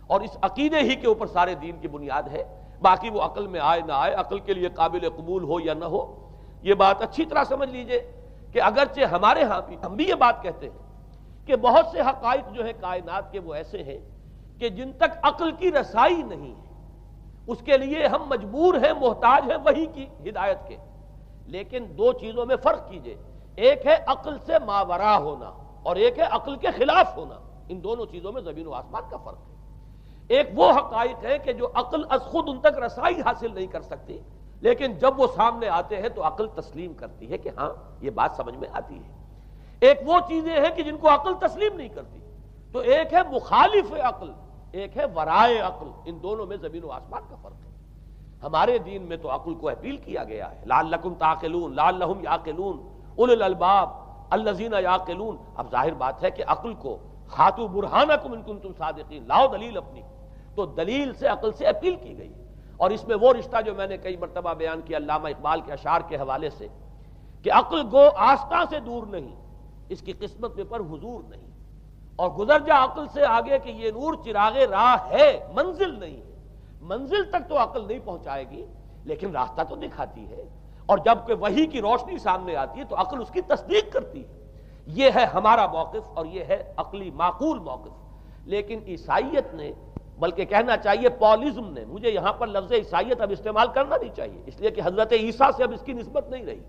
اور اس عقیدے ہی کے اوپر سارے دین کی بنیاد ہے، باقی وہ عقل میں آئے نہ آئے، عقل کے لیے قابل قبول ہو یا نہ ہو، یہ بات اچھی طرح سمجھ لیجئے کہ اگرچہ ہمارے ہاں بھی ہم بھی یہ بات کہتے ہیں کہ بہت سے حقائق جو ہیں کائنات کے وہ ایسے ہیں کہ جن تک عقل کی رسائی نہیں ہے اس کے لیے ہم مجبور ہیں، محتاج ہیں وحی کی ہدایت کے، لیکن 2 چیزوں میں فرق کیجئے، ایک ہے عقل سے ماورا ہونا اور ایک ہے عقل کے خلاف ہونا، ان دونوں چیزوں میں زمین و آسمان کا فرق ہے۔ ایک وہ حقائق ہے کہ جو عقل از خود ان تک رسائی حاصل نہیں کر سکتی، لیکن جب وہ سامنے آتے ہیں تو عقل تسلیم کرتی ہے کہ ہاں یہ بات سمجھ میں آتی ہے۔ ایک وہ چیزیں ہیں کہ جن کو عقل تسلیم نہیں کرتی، تو ایک ہے مخالف عقل، ایک ہے ورائے عقل، ان دونوں میں زمین و آسمان کا فرق ہے۔ ہمارے دین میں تو عقل کو اپیل کیا گیا ہے، لعلکم تعقلون، لعلہم یعقلون، اولو الالباب الذین یعقلون۔ اب ظاہر بات ہے کہ عقل کو ہاتھو برہانکم ان کنتم صادقین، لاؤ دلیل اپنی، تو دلیل سے عقل سے اپیل کی گئی، اور اس میں وہ رشتہ جو میں نے کئی مرتبہ بیان کیا علامہ اقبال کے اشعار کے حوالے سے کہ عقل گو آستاں سے دور نہیں، اس کی قسمت میں پر حضور نہیں، اور گزر جا عقل سے آگے کہ یہ نور چراغ راہ ہے، منزل نہیں ہے، منزل تک تو عقل نہیں پہنچائے گی لیکن راستہ تو دکھاتی ہے، اور جب کہ وحی کی روشنی سامنے آتی ہے تو عقل اس کی تصدیق کرتی ہے۔ یہ ہے ہمارا موقف اور یہ ہے عقلی معقول موقف۔ لیکن عیسائیت نے، بلکہ کہنا چاہیے پالزم نے، مجھے یہاں پر لفظ عیسائیت اب استعمال کرنا نہیں چاہیے اس لیے کہ حضرت عیسیٰ سے اب اس کی نسبت نہیں رہی،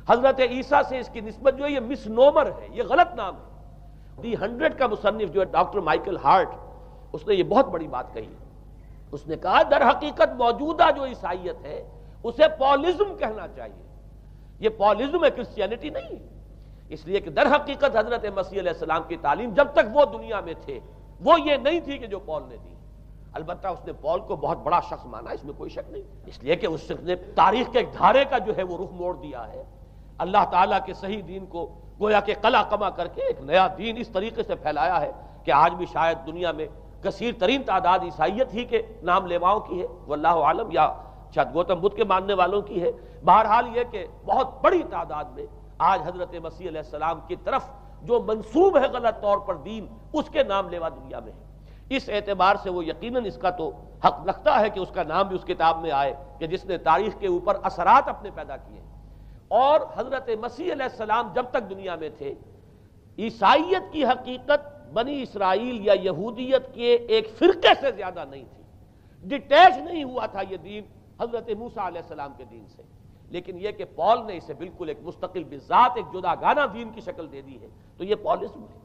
حضرت عیسیٰ سے اس کی نسبت جو ہے یہ مس نومر ہے، یہ غلط نام ہے۔ دی 100 کا مصنف جو ہے ڈاکٹر مائیکل ہارٹ، اس نے یہ بہت بڑی بات کہی، اس نے کہا در حقیقت موجودہ جو عیسائیت ہے اسے پالزم کہنا چاہیے، یہ پالزم ہے، کرسچینٹی نہیں ہے، اس لیے کہ در حقیقت حضرت مسیح علیہ السلام کی تعلیم جب تک وہ دنیا میں تھے وہ یہ نہیں تھی کہ جو پال نے دی، البتہ اس نے پال کو بہت بڑا شخص مانا، اس میں کوئی شک نہیں، اس لیے کہ اس شخص نے تاریخ کے ایک دھارے کا جو ہے وہ رخ موڑ دیا ہے، اللہ تعالیٰ کے صحیح دین کو گویا کہ قلع کما کر کے ایک نیا دین اس طریقے سے پھیلایا ہے کہ آج بھی شاید دنیا میں کثیر ترین تعداد عیسائیت ہی کے نام لیواؤں کی ہے، واللہ عالم، یا شاید گوتم بدھ کے ماننے والوں کی ہے، بہرحال یہ کہ بہت بڑی تعداد میں آج حضرت مسیح علیہ السلام کی طرف جو منسوب ہے غلط طور پر دین، اس کے نام لیوا دنیا میں ہے۔ اس اعتبار سے وہ یقیناً اس کا تو حق رکھتا ہے کہ اس کا نام بھی اس کتاب میں آئے کہ جس نے تاریخ کے اوپر اثرات اپنے پیدا کیے، اور حضرت مسیح علیہ السلام جب تک دنیا میں تھے عیسائیت کی حقیقت بنی اسرائیل یا یہودیت کے ایک فرقے سے زیادہ نہیں تھی، ڈیٹیچ نہیں ہوا تھا یہ دین حضرت موسیٰ علیہ السلام کے دین سے، لیکن یہ کہ پال نے اسے بالکل ایک مستقل بذات ایک جداگانہ دین کی شکل دے دی ہے، تو یہ پالزم ہے۔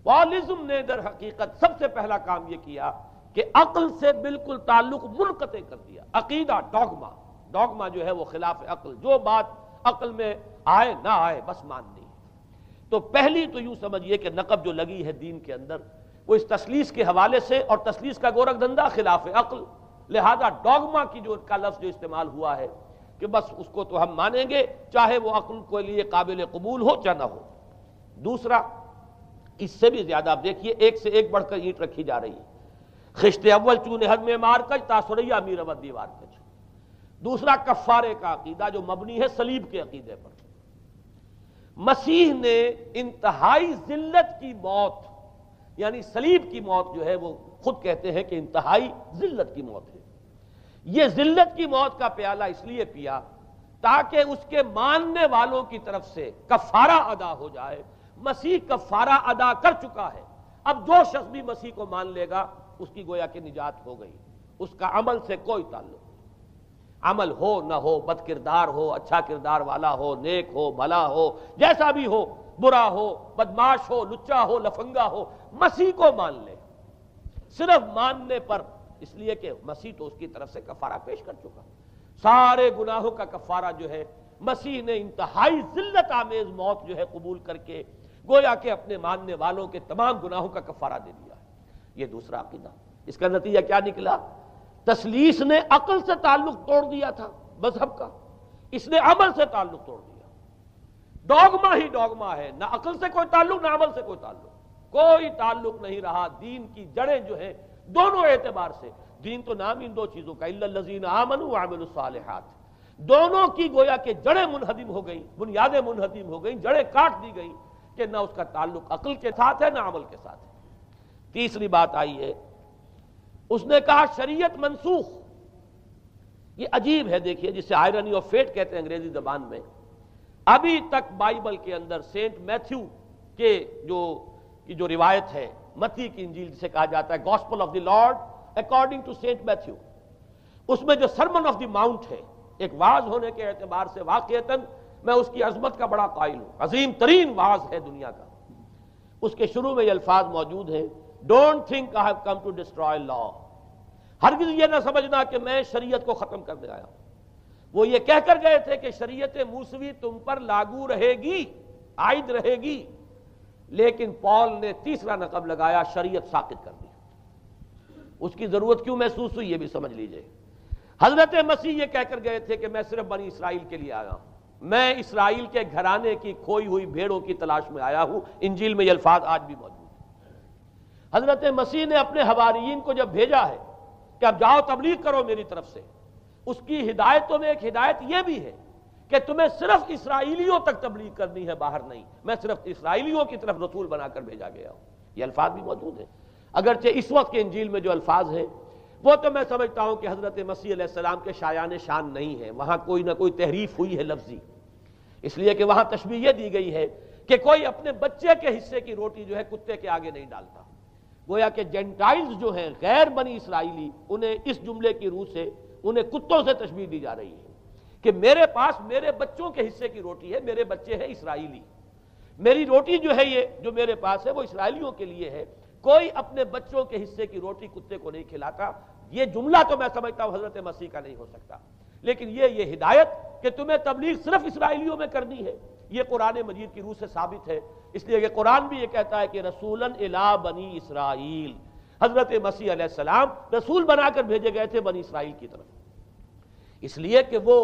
پالزم نے در حقیقت سب سے پہلا کام یہ کیا کہ عقل سے بالکل تعلق منقطع کر دیا، عقیدہ، ڈوگما، ڈوگما جو ہے وہ خلاف عقل، جو بات عقل میں آئے نہ آئے بس ماننی ہے۔ تو پہلی تو یوں سمجھیے کہ نقب جو لگی ہے دین کے اندر وہ اس تثلیث کے حوالے سے، اور تثلیث کا گورکھ دھندا خلاف عقل، لہذا ڈوگما کی جو کا لفظ جو استعمال ہوا ہے کہ بس اس کو تو ہم مانیں گے چاہے وہ عقل کے لیے قابل قبول ہو چاہے نہ ہو۔ دوسرا اس سے بھی زیادہ آپ دیکھیے ایک سے ایک بڑھ کر اینٹ رکھی جا رہی ہے، خشت اول چون حد میں مار کج تاثریہ امیر ود دیوار کج۔ دوسرا کفارے کا عقیدہ جو مبنی ہے صلیب کے عقیدے پر۔ مسیح نے انتہائی ذلت کی موت یعنی صلیب کی موت جو ہے وہ خود کہتے ہیں کہ انتہائی ذلت کی موت ہے۔ یہ ذلت کی موت کا پیالہ اس لیے پیا تاکہ اس کے ماننے والوں کی طرف سے کفارہ ادا ہو جائے۔ مسیح کفارہ ادا کر چکا ہے، اب جو شخص بھی مسیح کو مان لے گا اس کی گویا کہ نجات ہو گئی، اس کا عمل سے کوئی تعلق نہیں۔ عمل ہو نہ ہو، بد کردار ہو، اچھا کردار والا ہو، نیک ہو، بھلا ہو، جیسا بھی ہو، برا ہو، بدماش ہو، لچا ہو، لفنگا ہو، مسیح کو مان لے۔ صرف ماننے پر، اس لیے کہ مسیح تو اس کی طرف سے کفارہ پیش کر چکا، سارے گناہوں کا کفارہ جو ہے مسیح نے انتہائی ذلت آمیز موت جو ہے قبول کر کے گویا کہ اپنے ماننے والوں کے تمام گناہوں کا کفارہ دے دیا ہے۔ یہ دوسرا عقیدہ۔ اس کا نتیجہ کیا نکلا؟ تثلیث نے عقل سے تعلق توڑ دیا تھا مذہب کا، اس نے عمل سے تعلق توڑ دیا۔ ڈوگما ہی ڈوگما ہے، نہ عقل سے کوئی تعلق نہ عمل سے کوئی تعلق، کوئی تعلق نہیں رہا۔ دین کی جڑیں جو ہیں دونوں اعتبار سے، دین تو نام ان دو چیزوں کا، الا الذین آمنوا وعملوا الصالحات، دونوں کی گویا کہ جڑیں منہدم ہو گئیں، بنیادیں منہدم ہو گئیں، جڑیں کاٹ دی گئیں کہ نہ اس کا تعلق عقل کے ساتھ ہے نہ عمل کے ساتھ ہے۔ تیسری بات آئی ہے، اس نے کہا شریعت منسوخ۔ یہ عجیب ہے، دیکھیے، جسے آئرنی آف فیٹ کہتے ہیں انگریزی زبان میں۔ ابھی تک بائبل کے اندر سینٹ میتھیو کے جو روایت ہے، متی کی انجیل جسے کہا جاتا ہے، Gospel of the Lord according to Saint Matthew, اس میں جو سرمن آف دی ماؤنٹ ہے، ایک وعظ ہونے کے اعتبار سے واقعتاً میں اس کی عظمت کا بڑا قائل ہوں، عظیم ترین وعظ ہے دنیا کا۔ اس کے شروع میں یہ الفاظ موجود ہیں، don't think I have come to destroy law, ہرگز یہ نہ سمجھنا کہ میں شریعت کو ختم کرنے آیا ہوں۔ وہ یہ کہہ کر گئے تھے کہ شریعت موسوی تم پر لاگو رہے گی، عائد رہے گی، لیکن پال نے تیسرا نقب لگایا، شریعت ساقط کر دی۔ اس کی ضرورت کیوں محسوس ہوئی یہ بھی سمجھ لیجئے۔ حضرت مسیح یہ کہہ کر گئے تھے کہ میں صرف بنی اسرائیل کے لیے آیا ہوں، میں اسرائیل کے گھرانے کی کھوئی ہوئی بھیڑوں کی تلاش میں آیا ہوں۔ انجیل میں یہ الفاظ آج بھی موجود ہیں۔ حضرت مسیح نے اپنے حواریین کو جب بھیجا ہے کہ اب جاؤ تبلیغ کرو میری طرف سے، اس کی ہدایتوں میں ایک ہدایت یہ بھی ہے کہ تمہیں صرف اسرائیلیوں تک تبلیغ کرنی ہے، باہر نہیں، میں صرف اسرائیلیوں کی طرف رسول بنا کر بھیجا گیا ہوں۔ یہ الفاظ بھی موجود ہیں، اگرچہ اس وقت کے انجیل میں جو الفاظ ہیں وہ تو میں سمجھتا ہوں کہ حضرت مسیح علیہ السلام کے شایان شان نہیں ہے، وہاں کوئی نہ کوئی تحریف ہوئی ہے لفظی، اس لیے کہ وہاں تشبیہ یہ دی گئی ہے کہ کوئی اپنے بچے کے حصے کی روٹی جو ہے کتے کے آگے نہیں ڈالتا۔ گویا کہ جینٹائلز جو ہیں، غیر بنی اسرائیلی، انہیں اس جملے کی روح سے انہیں کتوں سے تشبیہ دی جا رہی ہے کہ میرے پاس میرے بچوں کے حصے کی روٹی ہے، میرے بچے ہیں اسرائیلی، میری روٹی جو ہے یہ جو میرے پاس ہے وہ اسرائیلیوں کے لیے ہے، کوئی اپنے بچوں کے حصے کی روٹی کتے کو نہیں کھلاتا۔ یہ جملہ تو میں سمجھتا ہوں حضرت مسیح کا نہیں ہو سکتا، لیکن یہ ہدایت کہ تمہیں تبلیغ صرف اسرائیلیوں میں کرنی ہے، یہ قرآن مجید کی روح سے ثابت ہے۔ اس لیے کہ قرآن بھی یہ کہتا ہے کہ رسولاً الی بنی اسرائیل، حضرت مسیح علیہ السلام رسول بنا کر بھیجے گئے تھے بنی اسرائیل کی طرف، اس لیے کہ وہ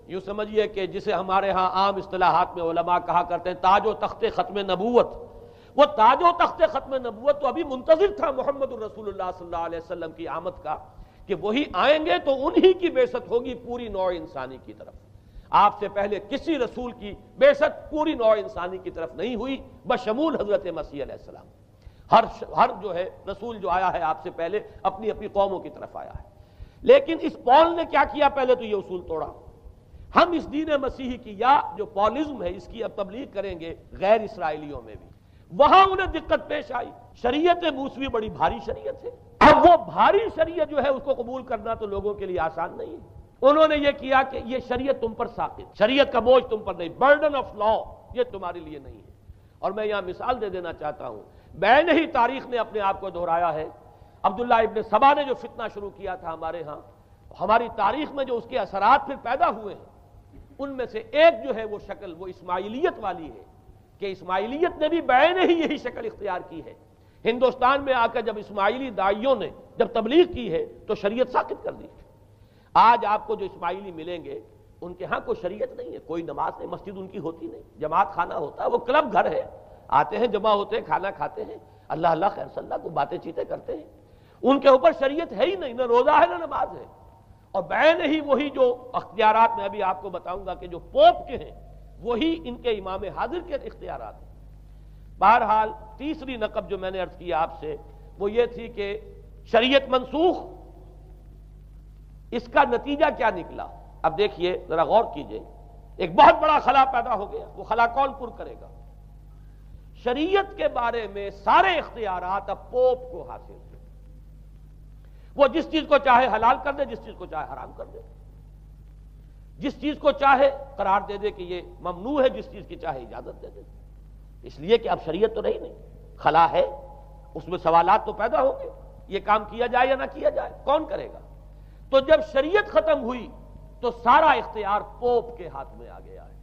یوں سمجھیے کہ جسے ہمارے ہاں عام اصطلاحات میں علماء کہا کرتے ہیں تاج و تخت ختم نبوت، وہ تاج و تخت ختم نبوت تو ابھی منتظر تھا محمد الرسول اللہ صلی اللہ علیہ وسلم کی آمد کا، کہ وہی آئیں گے تو انہی کی بعثت ہوگی پوری نوع انسانی کی طرف۔ آپ سے پہلے کسی رسول کی بعثت پوری نوع انسانی کی طرف نہیں ہوئی بشمول حضرت مسیح علیہ السلام۔ ہر جو ہے رسول جو آیا ہے آپ سے پہلے اپنی اپنی قوموں کی طرف آیا ہے، لیکن اس پال نے کیا کیا؟ پہلے تو یہ اصول توڑا، ہم اس دین مسیحی کی یا جو پالزم ہے اس کی اب تبلیغ کریں گے غیر اسرائیلیوں میں بھی۔ وہاں انہیں دقت پیش آئی، شریعت موسوی بڑی بھاری شریعت ہے، اب وہ بھاری شریعت جو ہے اس کو قبول کرنا تو لوگوں کے لیے آسان نہیں ہے۔ انہوں نے یہ کیا کہ یہ شریعت تم پر ساقط، شریعت کا بوجھ تم پر نہیں، برڈن آف لا یہ تمہارے لیے نہیں ہے۔ اور میں یہاں مثال دے دینا چاہتا ہوں، بین ہی تاریخ نے اپنے آپ کو دہرایا ہے۔ عبداللہ ابن سبا نے جو فتنہ شروع کیا تھا ہمارے ہاں، ہماری تاریخ میں جو اس کے اثرات پھر پیدا ہوئے ہیں، ان میں سے ایک جو ہے وہ شکل وہ اسماعیلیت والی ہے، کہ اسماعیلیت نے بھی بین ہی یہی شکل اختیار کی ہے۔ ہندوستان میں آ کر جب اسماعیلی داعیوں نے جب تبلیغ کی ہے تو شریعت ساقط کر دی۔ آج آپ کو جو اسماعیلی ملیں گے ان کے ہاں کوئی شریعت نہیں ہے، کوئی نماز نہیں، مسجد ان کی ہوتی نہیں، جماعت خانہ ہوتا ہے، وہ کلب گھر ہے، آتے ہیں جمع ہوتے ہیں، کھانا کھاتے ہیں، اللہ اللہ خیر صلی اللہ کو باتیں چیتیں کرتے ہیں، ان کے اوپر شریعت ہے ہی نہیں، نہ روزہ ہے نہ نماز ہے۔ اور بین ہی وہی جو اختیارات میں ابھی آپ کو بتاؤں گا کہ جو پوپ کے ہیں وہی ان کے امام حاضر کے اختیارات ہیں۔ بہرحال تیسری نقب جو میں نے عرض کیا آپ سے وہ یہ تھی کہ شریعت منسوخ، اس کا نتیجہ کیا نکلا؟ اب دیکھیے ذرا غور کیجئے، ایک بہت بڑا خلا پیدا ہو گیا، وہ خلا کون پر کرے گا؟ شریعت کے بارے میں سارے اختیارات اب پوپ کو حاصل ہیں، وہ جس چیز کو چاہے حلال کر دے، جس چیز کو چاہے حرام کر دے، جس چیز کو چاہے قرار دے دے کہ یہ ممنوع ہے، جس چیز کی چاہے اجازت دے دے، اس لیے کہ اب شریعت تو رہی نہیں، خلا ہے، اس میں سوالات تو پیدا ہوں گے، یہ کام کیا جائے یا نہ کیا جائے، کون کرے گا؟ تو جب شریعت ختم ہوئی تو سارا اختیار پوپ کے ہاتھ میں آ گیا ہے۔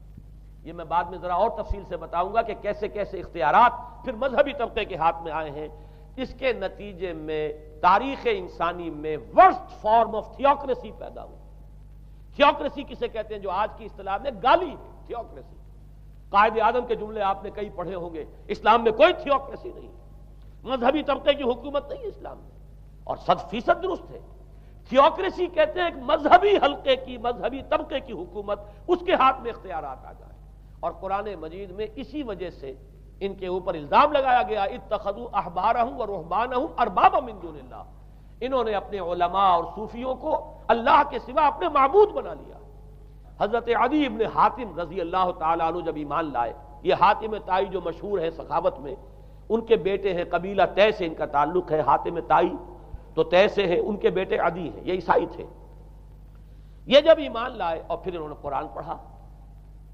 یہ میں بعد میں ذرا اور تفصیل سے بتاؤں گا کہ کیسے کیسے اختیارات پھر مذہبی طبقے کے ہاتھ میں آئے ہیں۔ اس کے نتیجے میں تاریخ انسانی میں ورسٹ فارم آف تھیوکریسی پیدا ہوئی۔ تھیوکریسی کسے کہتے ہیں؟ جو آج کی اصطلاح میں گالی ہے، تھیوکریسی۔ قائد اعظم کے جملے آپ نے کئی پڑھے ہوں گے، اسلام میں کوئی تھیوکریسی نہیں ہے، مذہبی طبقے کی حکومت نہیں ہے اسلام میں، اور 100% درست ہے۔ تھیوکریسی کہتے ہیں ایک مذہبی حلقے کی، مذہبی طبقے کی حکومت، اس کے ہاتھ میں اختیارات آ جائیں، اور قرآن مجید میں اسی وجہ سے ان کے اوپر الزام لگایا گیا اتخذوا احبارهم ورهبانهم اربابا من دون اللہ، انہوں نے اپنے علماء اور صوفیوں کو اللہ کے سوا اپنے معبود بنا لیا۔ حضرت عدی ابن حاتم رضی اللہ تعالیٰ عنہ جب ایمان لائے، یہ حاتم طائی جو مشہور ہے سخاوت میں، ان کے بیٹے ہیں، قبیلہ طے سے ان کا تعلق ہے، حاتم طائی تو طے سے ہے، ان کے بیٹے عدی ہیں، یہ عیسائی تھے۔ یہ جب ایمان لائے اور پھر انہوں نے قرآن پڑھا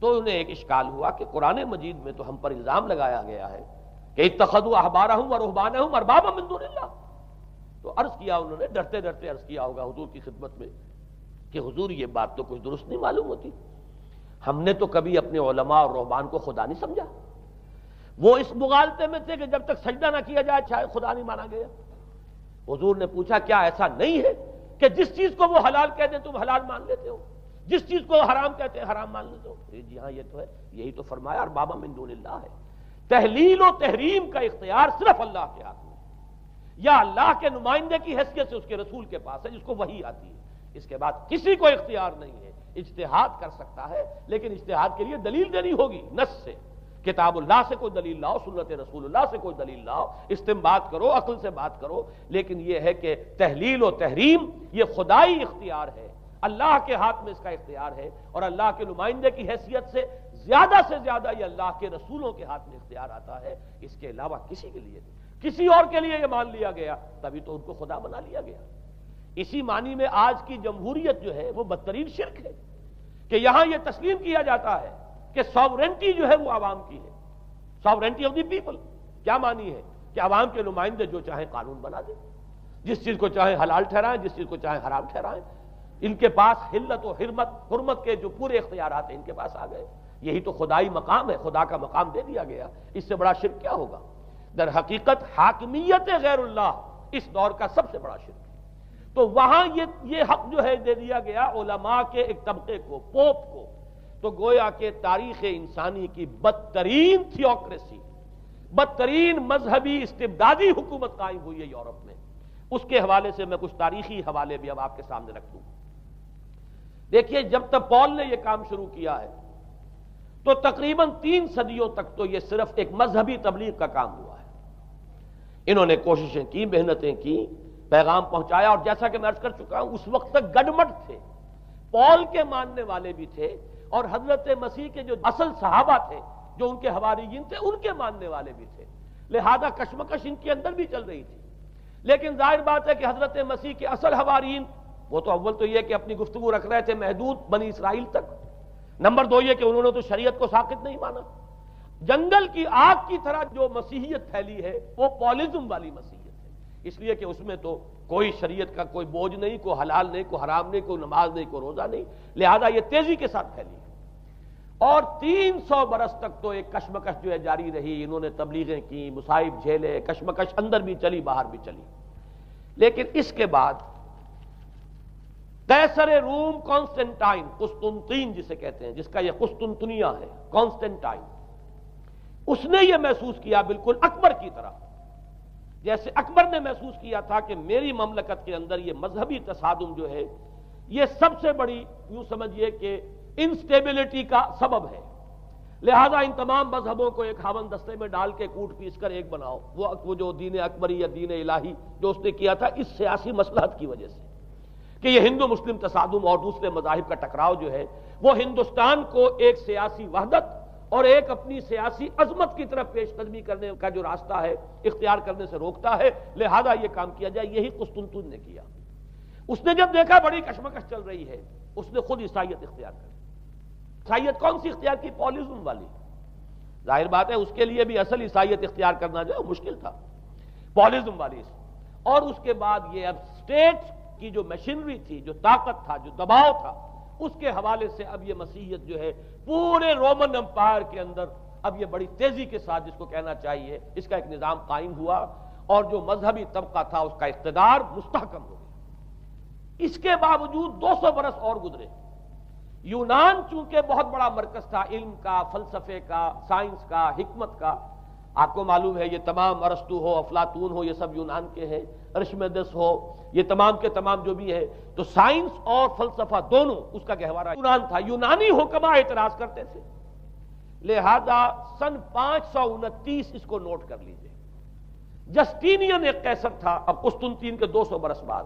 تو انہیں ایک اشکال ہوا کہ قرآن مجید میں تو ہم پر الزام لگایا گیا ہے کہ اتخذوا احبارهم ورهبانهم اربابا من دون اللہ، تو عرض کیا انہوں نے، ڈرتے ڈرتے عرض کیا ہوگا حضور کی خدمت میں کہ حضور یہ بات تو کچھ درست نہیں معلوم ہوتی، ہم نے تو کبھی اپنے علماء اور رہبان کو خدا نہیں سمجھا، وہ اس مغالطے میں تھے کہ جب تک سجدہ نہ کیا جائے شاید خدا نہیں مانا گیا۔ حضور نے پوچھا کیا ایسا نہیں ہے کہ جس چیز کو وہ حلال کہتے ہیں تم حلال مان لیتے ہو، جس چیز کو حرام کہتے ہیں حرام مان لیتے ہو؟ جی ہاں یہ تو ہے، یہی تو فرمایا اربابا من دون اللہ ہے۔ تحلیل و تحریم کا اختیار صرف اللہ کے ہاتھ میں، یا اللہ کے نمائندے کی حیثیت سے اس کے رسول کے پاس ہے جس کو وحی آتی ہے، اس کے بعد کسی کو اختیار نہیں ہے۔ اجتہاد کر سکتا ہے لیکن اجتہاد کے لیے دلیل دینی ہوگی، نص سے، کتاب اللہ سے کوئی دلیل لاؤ، سنت رسول اللہ سے کوئی دلیل لاؤ، استنباط کرو، عقل سے بات کرو، لیکن یہ ہے کہ تحلیل و تحریم یہ خدائی اختیار ہے، اللہ کے ہاتھ میں اس کا اختیار ہے، اور اللہ کے نمائندے کی حیثیت سے زیادہ یہ اللہ کے رسولوں کے ہاتھ میں اختیار آتا ہے، اس کے علاوہ کسی کے لیے نہیں۔ کسی اور کے لیے یہ مان لیا گیا تبھی تو ان کو خدا بنا لیا گیا۔ اسی معنی میں آج کی جمہوریت جو ہے وہ بدترین شرک ہے کہ یہاں یہ تسلیم کیا جاتا ہے کہ ساورنٹی جو ہے وہ عوام کی ہے، ساورنٹی آف دی پیپل۔ کیا معنی ہے؟ کہ عوام کے نمائندے جو چاہیں قانون بنا دیں، جس چیز کو چاہیں حلال ٹھہرائیں، جس چیز کو چاہیں حرام ٹھہرائیں، ان کے پاس حلت و حرمت کے جو پورے اختیارات ہیں ان کے پاس آ گئے۔ یہی تو خدائی مقام ہے، خدا کا مقام دے دیا گیا، اس سے بڑا شرک کیا ہوگا؟ در حقیقت حاکمیت غیر اللہ اس دور کا سب سے بڑا شرک ہے۔ تو وہاں یہ حق جو ہے دے دیا گیا علماء کے ایک طبقے کو، پوپ کو، تو گویا کہ تاریخ انسانی کی بدترین تھیوکریسی، بدترین مذہبی استبدادی حکومت قائم ہوئی ہے یورپ میں۔ اس کے حوالے سے میں کچھ تاریخی حوالے بھی اب آپ کے سامنے رکھ دوں۔ دیکھیے جب تک پال نے یہ کام شروع کیا ہے تو تقریباً 3 صدیوں تک تو یہ صرف ایک مذہبی تبلیغ کا کام ہوا ہے۔ انہوں نے کوششیں کی، محنتیں کی، پیغام پہنچایا، اور جیسا کہ میں عرض کر چکا ہوں اس وقت تک گڈمٹ تھے، پال کے ماننے والے بھی تھے اور حضرت مسیح کے جو اصل صحابہ تھے جو ان کے حواریین تھے ان کے ماننے والے بھی تھے، لہذا کشمکش ان کے اندر بھی چل رہی تھی۔ لیکن ظاہر بات ہے کہ حضرت مسیح کے اصل حواریین وہ تو اول تو یہ کہ اپنی گفتگو رکھ رہے تھے محدود بنی اسرائیل تک، نمبر 2 یہ کہ انہوں نے تو شریعت کو ساقط نہیں مانا۔ جنگل کی آگ کی طرح جو مسیحیت پھیلی ہے وہ پالزم والی مسیحیت ہے، اس لیے کہ اس میں تو کوئی شریعت کا کوئی بوجھ نہیں، کوئی حلال نہیں، کوئی حرام نہیں، کوئی نماز نہیں، کوئی روزہ نہیں، لہذا یہ تیزی کے ساتھ پھیلی ہے۔ اور 300 برس تک تو ایک کشمکش جو ہے جاری رہی، انہوں نے تبلیغیں کی، مصائب جھیلے، کشمکش اندر بھی چلی باہر بھی چلی۔ لیکن اس کے بعد قیصر روم کانسٹنٹائن، قسطنطین جسے کہتے ہیں، جس کا یہ قسطنطنیہ ہے، کانسٹنٹائن، اس نے یہ محسوس کیا بالکل اکبر کی طرح، جیسے اکبر نے محسوس کیا تھا کہ میری مملکت کے اندر یہ مذہبی تصادم جو ہے یہ سب سے بڑی یوں سمجھیے کہ انسٹیبلٹی کا سبب ہے، لہذا ان تمام مذہبوں کو ایک ہاون دستے میں ڈال کے کوٹ پیس کر ایک بناؤ. وہ جو دین اکبری یا دین الہی جو اس نے کیا تھا اس سیاسی مصلحت کی وجہ سے کہ یہ ہندو مسلم تصادم اور دوسرے مذاہب کا ٹکراؤ جو ہے وہ ہندوستان کو ایک سیاسی وحدت اور ایک اپنی سیاسی عظمت کی طرف پیش قدمی کرنے کا جو راستہ ہے اختیار کرنے سے روکتا ہے. لہذا یہ کام کیا جائے. یہی قسطنطین نے کیا. اس نے جب دیکھا بڑی کشمکش چل رہی ہے اس نے خود عیسائیت اختیار کر. عیسائیت کون سی اختیار کی؟ پالیزم والی. ظاہر بات ہے اس کے لیے بھی اصل عیسائیت اختیار کرنا جو ہے مشکل تھا. پالیزم والی. اور اس کے بعد یہ اب اسٹیٹ کی جو مشینری تھی، جو طاقت تھا، جو دباؤ تھا، اس کے حوالے سے اب یہ مسیحیت جو ہے پورے رومن امپائر کے اندر اب یہ بڑی تیزی کے ساتھ جس کو کہنا چاہیے اس کا ایک نظام قائم ہوا اور جو مذہبی طبقہ تھا اس کا اقتدار مستحکم ہو گیا. اس کے باوجود 200 برس اور گزرے. یونان چونکہ بہت بڑا مرکز تھا علم کا، فلسفے کا، سائنس کا، حکمت کا. آپ کو معلوم ہے یہ تمام ارسطو ہو، افلاطون ہو، یہ سب یونان کے ہیں. ارشمیدس ہو، یہ تمام کے تمام جو بھی ہے تو سائنس اور فلسفہ دونوں اس کا گہوارہ یونان تھا. یونانی حکماء اعتراض کرتے تھے. لہذا سن 529 اس کو نوٹ کر لیجئے. جسٹینین ایک قیصر تھا اب قسطنطین کے 200 برس بعد.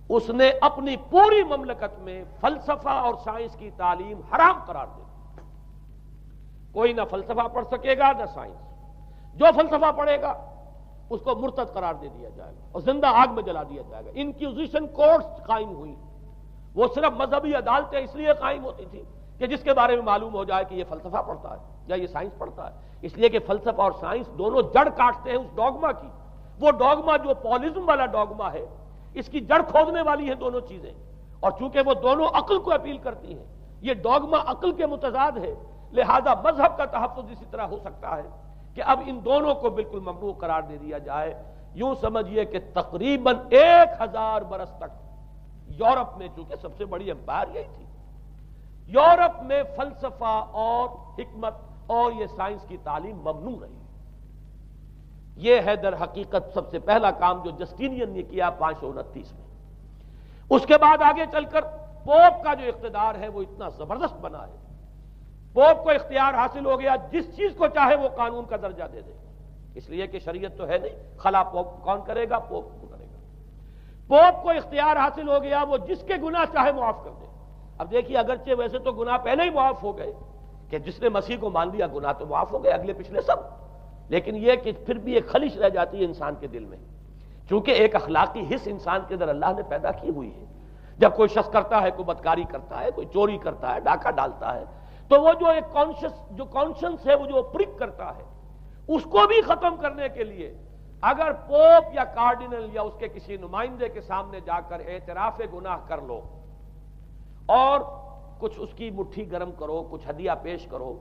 اس نے اپنی پوری مملکت میں فلسفہ اور سائنس کی تعلیم حرام قرار دے. کوئی نہ فلسفہ پڑھ سکے گا نہ سائنس. جو فلسفہ پڑھے گا اس کو مرتد قرار دے دیا جائے گا اور زندہ آگ میں جلا دیا جائے گا. انکوزیشن کورٹس قائم ہوئی. وہ صرف مذہبی عدالتیں اس لیے قائم ہوتی تھی کہ جس کے بارے میں معلوم ہو جائے کہ یہ فلسفہ پڑھتا ہے یا یہ سائنس پڑھتا ہے. اس لیے کہ فلسفہ اور سائنس دونوں جڑ کاٹتے ہیں اس ڈوگما کی. وہ ڈوگما جو پالیزم والا ڈوگما ہے اس کی جڑ کھودنے والی ہیں دونوں چیزیں. اور چونکہ وہ دونوں عقل کو اپیل کرتی ہیں، یہ ڈوگما عقل کے متضاد ہے. لہذا مذہب کا تحفظ اسی طرح ہو سکتا ہے کہ اب ان دونوں کو بالکل ممنوع قرار دے دیا جائے. یوں سمجھیے کہ تقریباً 1000 برس تک یورپ میں، چونکہ سب سے بڑی امپائر یہی تھی، یورپ میں فلسفہ اور حکمت اور یہ سائنس کی تعلیم ممنوع رہی. یہ ہے در حقیقت سب سے پہلا کام جو جسٹینین نے کیا 529 میں. اس کے بعد آگے چل کر پوپ کا جو اقتدار ہے وہ اتنا زبردست بنا ہے. پوپ کو اختیار حاصل ہو گیا جس چیز کو چاہے وہ قانون کا درجہ دے دے. اس لیے کہ شریعت تو ہے نہیں، خلا پوپ کون کرے گا؟ پوپ کو کرے گا. پوپ کو اختیار حاصل ہو گیا وہ جس کے گناہ چاہے معاف کر دے. اب دیکھیے اگرچہ ویسے تو گناہ پہلے ہی معاف ہو گئے کہ جس نے مسیح کو مان لیا گناہ تو معاف ہو گئے اگلے پچھلے سب، لیکن یہ کہ پھر بھی ایک خلش رہ جاتی ہے انسان کے دل میں، چونکہ ایک اخلاقی حص انسان کے اندر اللہ نے پیدا کی ہوئی ہے. جب کوئی شخص کرتا ہے، کوئی بدکاری کرتا ہے، کوئی چوری کرتا ہے، ڈاکہ ڈالتا ہے، تو وہ جو ایک کانشنس ہے وہ جو پرک کرتا ہے اس کو بھی ختم کرنے کے لیے اگر پوپ یا کارڈینل یا اس کے کسی نمائندے کے سامنے جا کر اعتراف گناہ کر لو اور کچھ اس کی مٹھی گرم کرو، کچھ ہدیہ پیش کرو،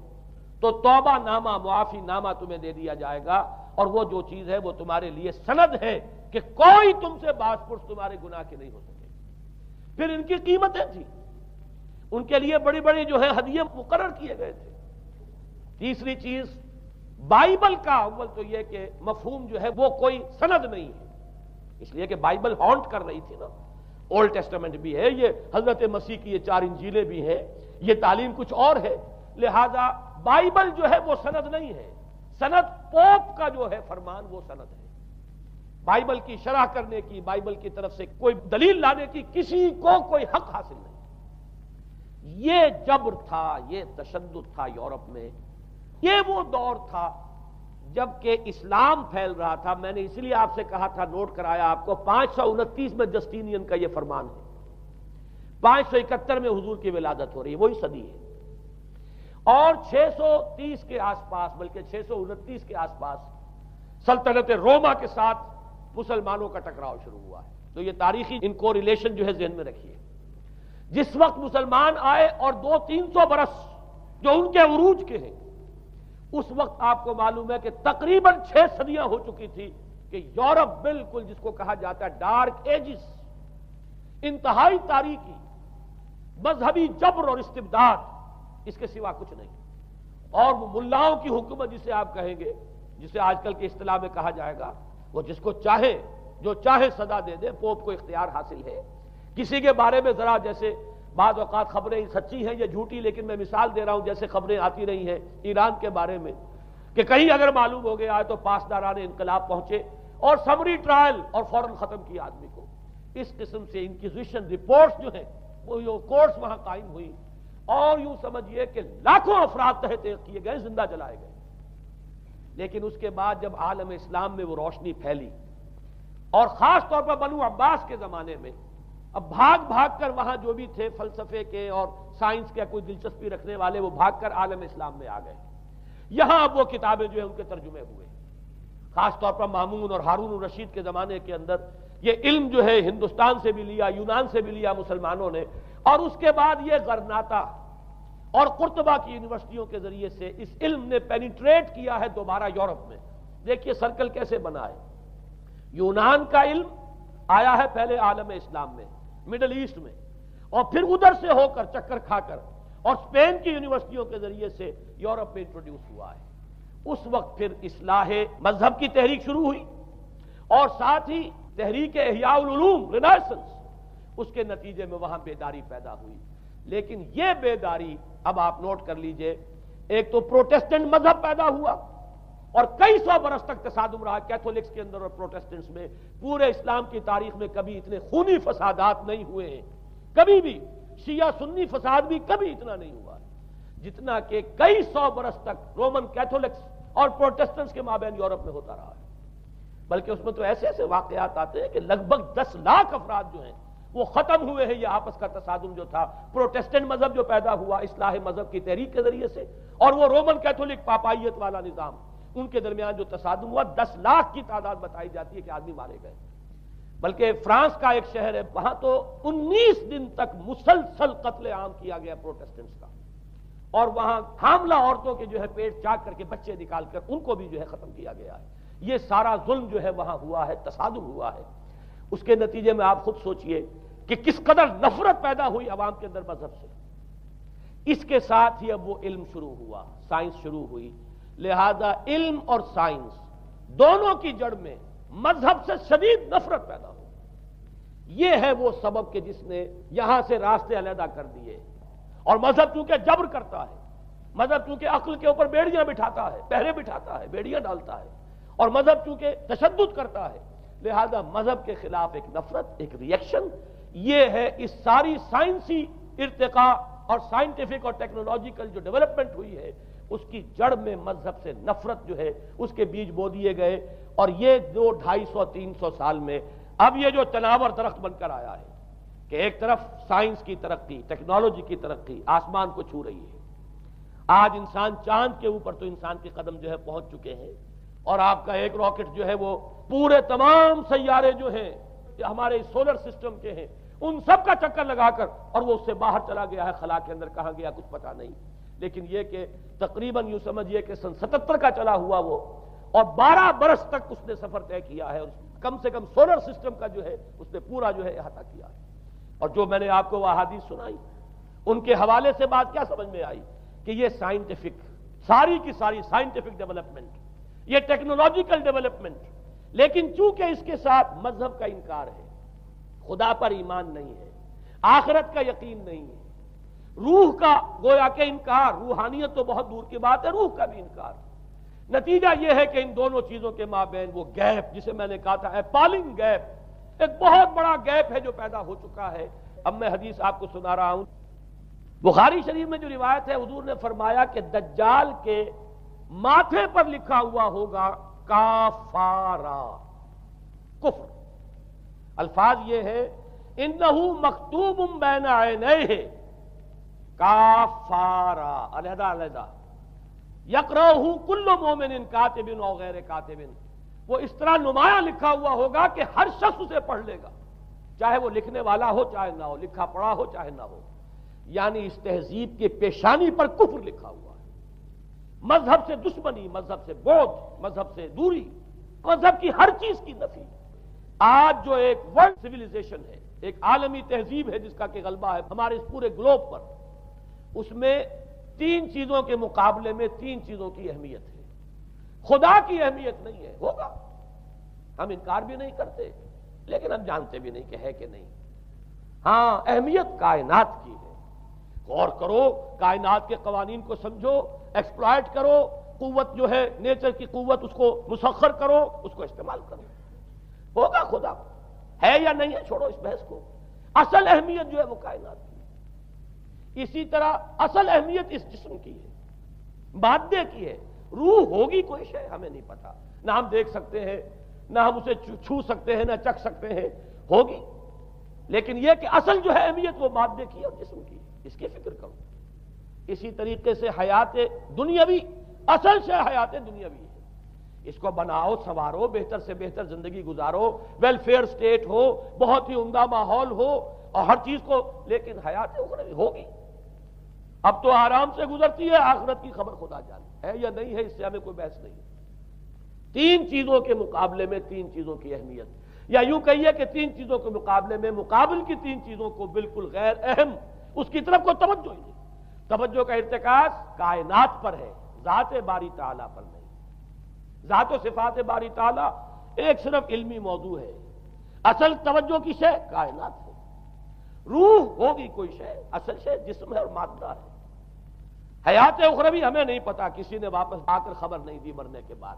تو توبہ نامہ، معافی نامہ تمہیں دے دیا جائے گا. اور وہ جو چیز ہے وہ تمہارے لیے سند ہے کہ کوئی تم سے باز پرس تمہارے گناہ کے نہیں ہو سکے. پھر ان کی قیمتیں تھیں، ان کے لیے بڑی بڑی جو ہے ہدیے مقرر کیے گئے تھے. تیسری چیز بائبل کا اول تو یہ کہ مفہوم جو ہے وہ کوئی سند نہیں ہے، اس لیے کہ بائبل ہانٹ کر رہی تھی نا. اولڈ ٹیسٹمنٹ بھی ہے، یہ حضرت مسیح کی یہ 4 انجیلیں بھی ہیں، یہ تعلیم کچھ اور ہے. لہذا بائبل جو ہے وہ سند نہیں ہے. سند پوپ کا جو ہے فرمان وہ سند ہے. بائبل کی شرح کرنے کی، بائبل کی طرف سے کوئی دلیل لانے کی کسی کو کوئی حق حاصل نہیں. یہ جبر تھا، یہ تشدد تھا یورپ میں. یہ وہ دور تھا جب کہ اسلام پھیل رہا تھا. میں نے اس لیے آپ سے کہا تھا، نوٹ کرایا آپ کو، 529 میں جسٹینین کا یہ فرمان ہے. 571 میں حضور کی ولادت ہو رہی ہے، وہی صدی ہے. اور 630 کے آس پاس، بلکہ 629 کے آس پاس سلطنت روما کے ساتھ مسلمانوں کا ٹکراؤ شروع ہوا ہے. تو یہ تاریخی ان کو ریلیشن جو ہے ذہن میں رکھیے. جس وقت مسلمان آئے اور 200-300 برس جو ان کے عروج کے ہیں، اس وقت آپ کو معلوم ہے کہ تقریباً 6 صدیاں ہو چکی تھی کہ یورپ بالکل جس کو کہا جاتا ہے ڈارک ایجز، انتہائی تاریکی، مذہبی جبر اور استبداد، اس کے سوا کچھ نہیں. اور وہ ملاؤں کی حکومت جسے آپ کہیں گے، جسے آج کل کی اصطلاح میں کہا جائے گا، وہ جس کو چاہے جو چاہے صدا دے دے. پوپ کو اختیار حاصل ہے. کسی کے بارے میں ذرا جیسے بعض اوقات خبریں سچی ہیں یا جھوٹی، لیکن میں مثال دے رہا ہوں جیسے خبریں آتی رہی ہیں ایران کے بارے میں کہ کہیں اگر معلوم ہو گیا ہے تو پاسداران انقلاب پہنچے اور سمری ٹرائل اور فوراً ختم کیا آدمی کو۔ اس قسم سے انکوزیشن رپورٹس جو ہیں وہ کورٹس وہاں قائم ہوئی، اور یوں سمجھیے کہ لاکھوں افراد تحت کیے گئے، زندہ جلائے گئے۔ لیکن اس کے بعد جب عالم اسلام میں وہ روشنی پھیلی، اور خاص طور پر بنو عباس کے زمانے میں، اب بھاگ بھاگ کر وہاں جو بھی تھے فلسفے کے اور سائنس کے کوئی دلچسپی رکھنے والے، وہ بھاگ کر عالم اسلام میں آ گئے۔ یہاں اب وہ کتابیں جو ہیں ان کے ترجمے ہوئے، خاص طور پر مامون اور ہارون الرشید کے زمانے کے اندر یہ علم جو ہے ہندوستان سے بھی لیا، یونان سے بھی لیا مسلمانوں نے، اور اس کے بعد یہ غرناطہ اور قرطبہ کی یونیورسٹیوں کے ذریعے سے اس علم نے پینیٹریٹ کیا ہے دوبارہ یورپ میں۔ دیکھیے سرکل کیسے بنا ہے، یونان کا علم آیا ہے پہلے عالم اسلام میں، مڈل ایسٹ میں، اور پھر ادھر سے ہو کر چکر کھا کر اور اسپین کی یونیورسٹیوں کے ذریعے سے یورپ میں انٹروڈیوس ہوا ہے۔ اس وقت پھر اصلاح مذہب کی تحریک شروع ہوئی، اور ساتھ ہی تحریک احیاء العلوم رینیسنس، اس کے نتیجے میں وہاں بیداری پیدا ہوئی۔ لیکن یہ بیداری اب آپ نوٹ کر لیجئے، ایک تو پروٹیسٹنٹ مذہب پیدا ہوا، اور کئی سو برس تک تصادم رہا کیتھولکس کے اندر اور پروٹیسٹنٹس میں۔ پورے اسلام کی تاریخ میں کبھی اتنے خونی فسادات نہیں ہوئے ہیں، کبھی بھی شیعہ سنی فساد بھی کبھی اتنا نہیں ہوا جتنا کہ کئی سو برس تک رومن کیتھولکس اور پروٹیسٹنٹس کے مابین یورپ میں ہوتا رہا ہے۔ بلکہ اس میں تو ایسے ایسے واقعات آتے ہیں کہ لگ بھگ 10 لاکھ افراد جو ہیں وہ ختم ہوئے ہیں۔ یہ آپس کا تصادم جو تھا، پروٹیسٹنٹ مذہب جو پیدا ہوا اصلاح مذہب کی تحریک کے ذریعے سے، اور وہ رومن کیتھولک پاپائیت والا نظام، ان کے درمیان جو تصادم ہوا، 10 لاکھ کی تعداد بتائی جاتی ہے کہ آدمی مارے گئے۔ بلکہ فرانس کا ایک شہر ہے، وہاں تو 19 دن تک مسلسل قتل عام کیا گیا پروٹیسٹنٹس کا، اور وہاں حاملہ عورتوں کے جو ہے پیٹ چاک کر کے بچے نکال کر ان کو بھی جو ہے ختم کیا گیا ہے۔ یہ سارا ظلم جو ہے وہاں ہوا ہے، تصادم ہوا ہے۔ اس کے نتیجے میں آپ خود سوچئے کہ کس قدر نفرت پیدا ہوئی عوام کے اندر مذہب سے۔ اس کے ساتھ ہی اب وہ علم شروع ہوا، سائنس شروع ہوئی، لہذا علم اور سائنس دونوں کی جڑ میں مذہب سے شدید نفرت پیدا ہو۔ یہ ہے وہ سبب کہ جس نے یہاں سے راستے علیحدہ کر دیے، اور مذہب چونکہ جبر کرتا ہے، مذہب چونکہ عقل کے اوپر بیڑیاں بٹھاتا ہے، پہرے بٹھاتا ہے، بیڑیاں ڈالتا ہے، اور مذہب چونکہ تشدد کرتا ہے، لہذا مذہب کے خلاف ایک نفرت، ایک ریئیکشن، یہ ہے اس ساری سائنسی ارتقاء اور سائنٹیفک اور ٹیکنالوجیکل جو ڈیولپمنٹ ہوئی ہے، اس کی جڑ میں مذہب سے نفرت جو ہے اس کے بیج بو دیے گئے۔ اور یہ 200-250-300 سال میں اب یہ جو تناور درخت بن کر آیا ہے کہ ایک طرف سائنس کی ترقی، ٹیکنالوجی کی ترقی آسمان کو چھو رہی ہے۔ آج انسان چاند کے اوپر تو انسان کے قدم جو ہے پہنچ چکے ہیں، اور آپ کا ایک راکٹ جو ہے وہ پورے تمام سیارے جو ہیں ہمارے سولر سسٹم کے ہیں ان سب کا چکر لگا کر، اور وہ اس سے باہر چلا گیا ہے، خلا کے اندر کہاں گیا کچھ پتہ نہیں۔ لیکن یہ کہ تقریباً یوں سمجھیے کہ سن 77 کا چلا ہوا وہ، اور 12 برس تک اس نے سفر طے کیا ہے، اور کم سے کم سولر سسٹم کا جو ہے اس نے پورا جو ہے احاطہ کیا ہے۔ اور جو میں نے آپ کو وہ احادیث سنائی، ان کے حوالے سے بات کیا سمجھ میں آئی کہ یہ سائنٹیفک، ساری کی ساری سائنٹیفک ڈیولپمنٹ، یہ ٹیکنالوجیکل ڈیولپمنٹ، لیکن چونکہ اس کے ساتھ مذہب کا انکار ہے، خدا پر ایمان نہیں ہے، آخرت کا یقین نہیں ہے، روح کا گویا کہ انکار، روحانیت تو بہت دور کی بات ہے، روح کا بھی انکار۔ نتیجہ یہ ہے کہ ان دونوں چیزوں کے مابین وہ گیپ، جسے میں نے کہا تھا ایپالنگ گیپ، ایک بہت بڑا گیپ ہے جو پیدا ہو چکا ہے۔ اب میں حدیث آپ کو سنا رہا ہوں، بخاری شریف میں جو روایت ہے، حضور نے فرمایا کہ دجال کے ماتھے پر لکھا ہوا ہوگا کافارا، کفر۔ الفاظ یہ ہے انہو مکتوب بین عینیہ کافارا، علیحدہ علیحدہ، یقرأہ کل مومن کاتب او غیر کاتب، وہ اس طرح نمایاں لکھا ہوا ہوگا کہ ہر شخص اسے پڑھ لے گا، چاہے وہ لکھنے والا ہو چاہے نہ ہو، لکھا پڑھا ہو چاہے نہ ہو۔ یعنی اس تہذیب کے پیشانی پر کفر لکھا ہوا ہے، مذہب سے دشمنی، مذہب سے بودھ، مذہب سے دوری، مذہب کی ہر چیز کی نفی۔ آج جو ایک ورلڈ سویلائزیشن ہے، ایک عالمی تہذیب ہے جس کا کہ غلبہ ہے ہمارے اس پورے گلوب پر، اس میں 3 چیزوں کے مقابلے میں 3 چیزوں کی اہمیت ہے۔ خدا کی اہمیت نہیں ہے، ہوگا، ہم انکار بھی نہیں کرتے، لیکن ہم جانتے بھی نہیں کہ ہے کہ نہیں۔ ہاں، اہمیت کائنات کی ہے، غور کرو، کائنات کے قوانین کو سمجھو، ایکسپلائٹ کرو، قوت جو ہے نیچر کی قوت اس کو مسخر کرو، اس کو استعمال کرو، ہوگا خدا ہے یا نہیں ہے، چھوڑو اس بحث کو۔ اصل اہمیت جو ہے وہ کائنات کی، اسی طرح اصل اہمیت اس جسم کی ہے، مادے کی ہے۔ روح ہوگی کوئی شے ہمیں نہیں پتا، نہ ہم دیکھ سکتے ہیں، نہ ہم اسے چھو سکتے ہیں، نہ چکھ سکتے ہیں، ہوگی، لیکن یہ کہ اصل جو ہے اہمیت وہ مادے کی اور جسم کی، اس کی فکر کرو۔ اسی طریقے سے حیات دنیاوی، اصل شے حیات دنیاوی ہے، اس کو بناؤ، سنوارو، بہتر سے بہتر زندگی گزارو، ویلفیئر سٹیٹ ہو، بہت ہی عمدہ ماحول ہو اور ہر چیز کو، لیکن حیات اخروی ہوگی۔ اب تو آرام سے گزرتی ہے، آخرت کی خبر خدا جانے ہے یا نہیں ہے، اس سے ہمیں کوئی بحث نہیں۔ تین چیزوں کے مقابلے میں تین چیزوں کی اہمیت، یا یوں کہیے کہ تین چیزوں کے مقابلے میں مقابل کی تین چیزوں کو بالکل غیر اہم، اس کی طرف کوئی توجہ ہی نہیں۔ توجہ کا ارتکاز کائنات پر ہے، ذات باری تعالیٰ پر نہیں۔ ذات و صفات باری تعالیٰ ایک صرف علمی موضوع ہے، اصل توجہ کی شے کائنات ہے۔ روح ہوگی کوئی شے، اصل شے جسم ہے اور مادہ ہے۔ حیات اخروی ہمیں نہیں پتا، کسی نے واپس آ کر خبر نہیں دی مرنے کے بعد،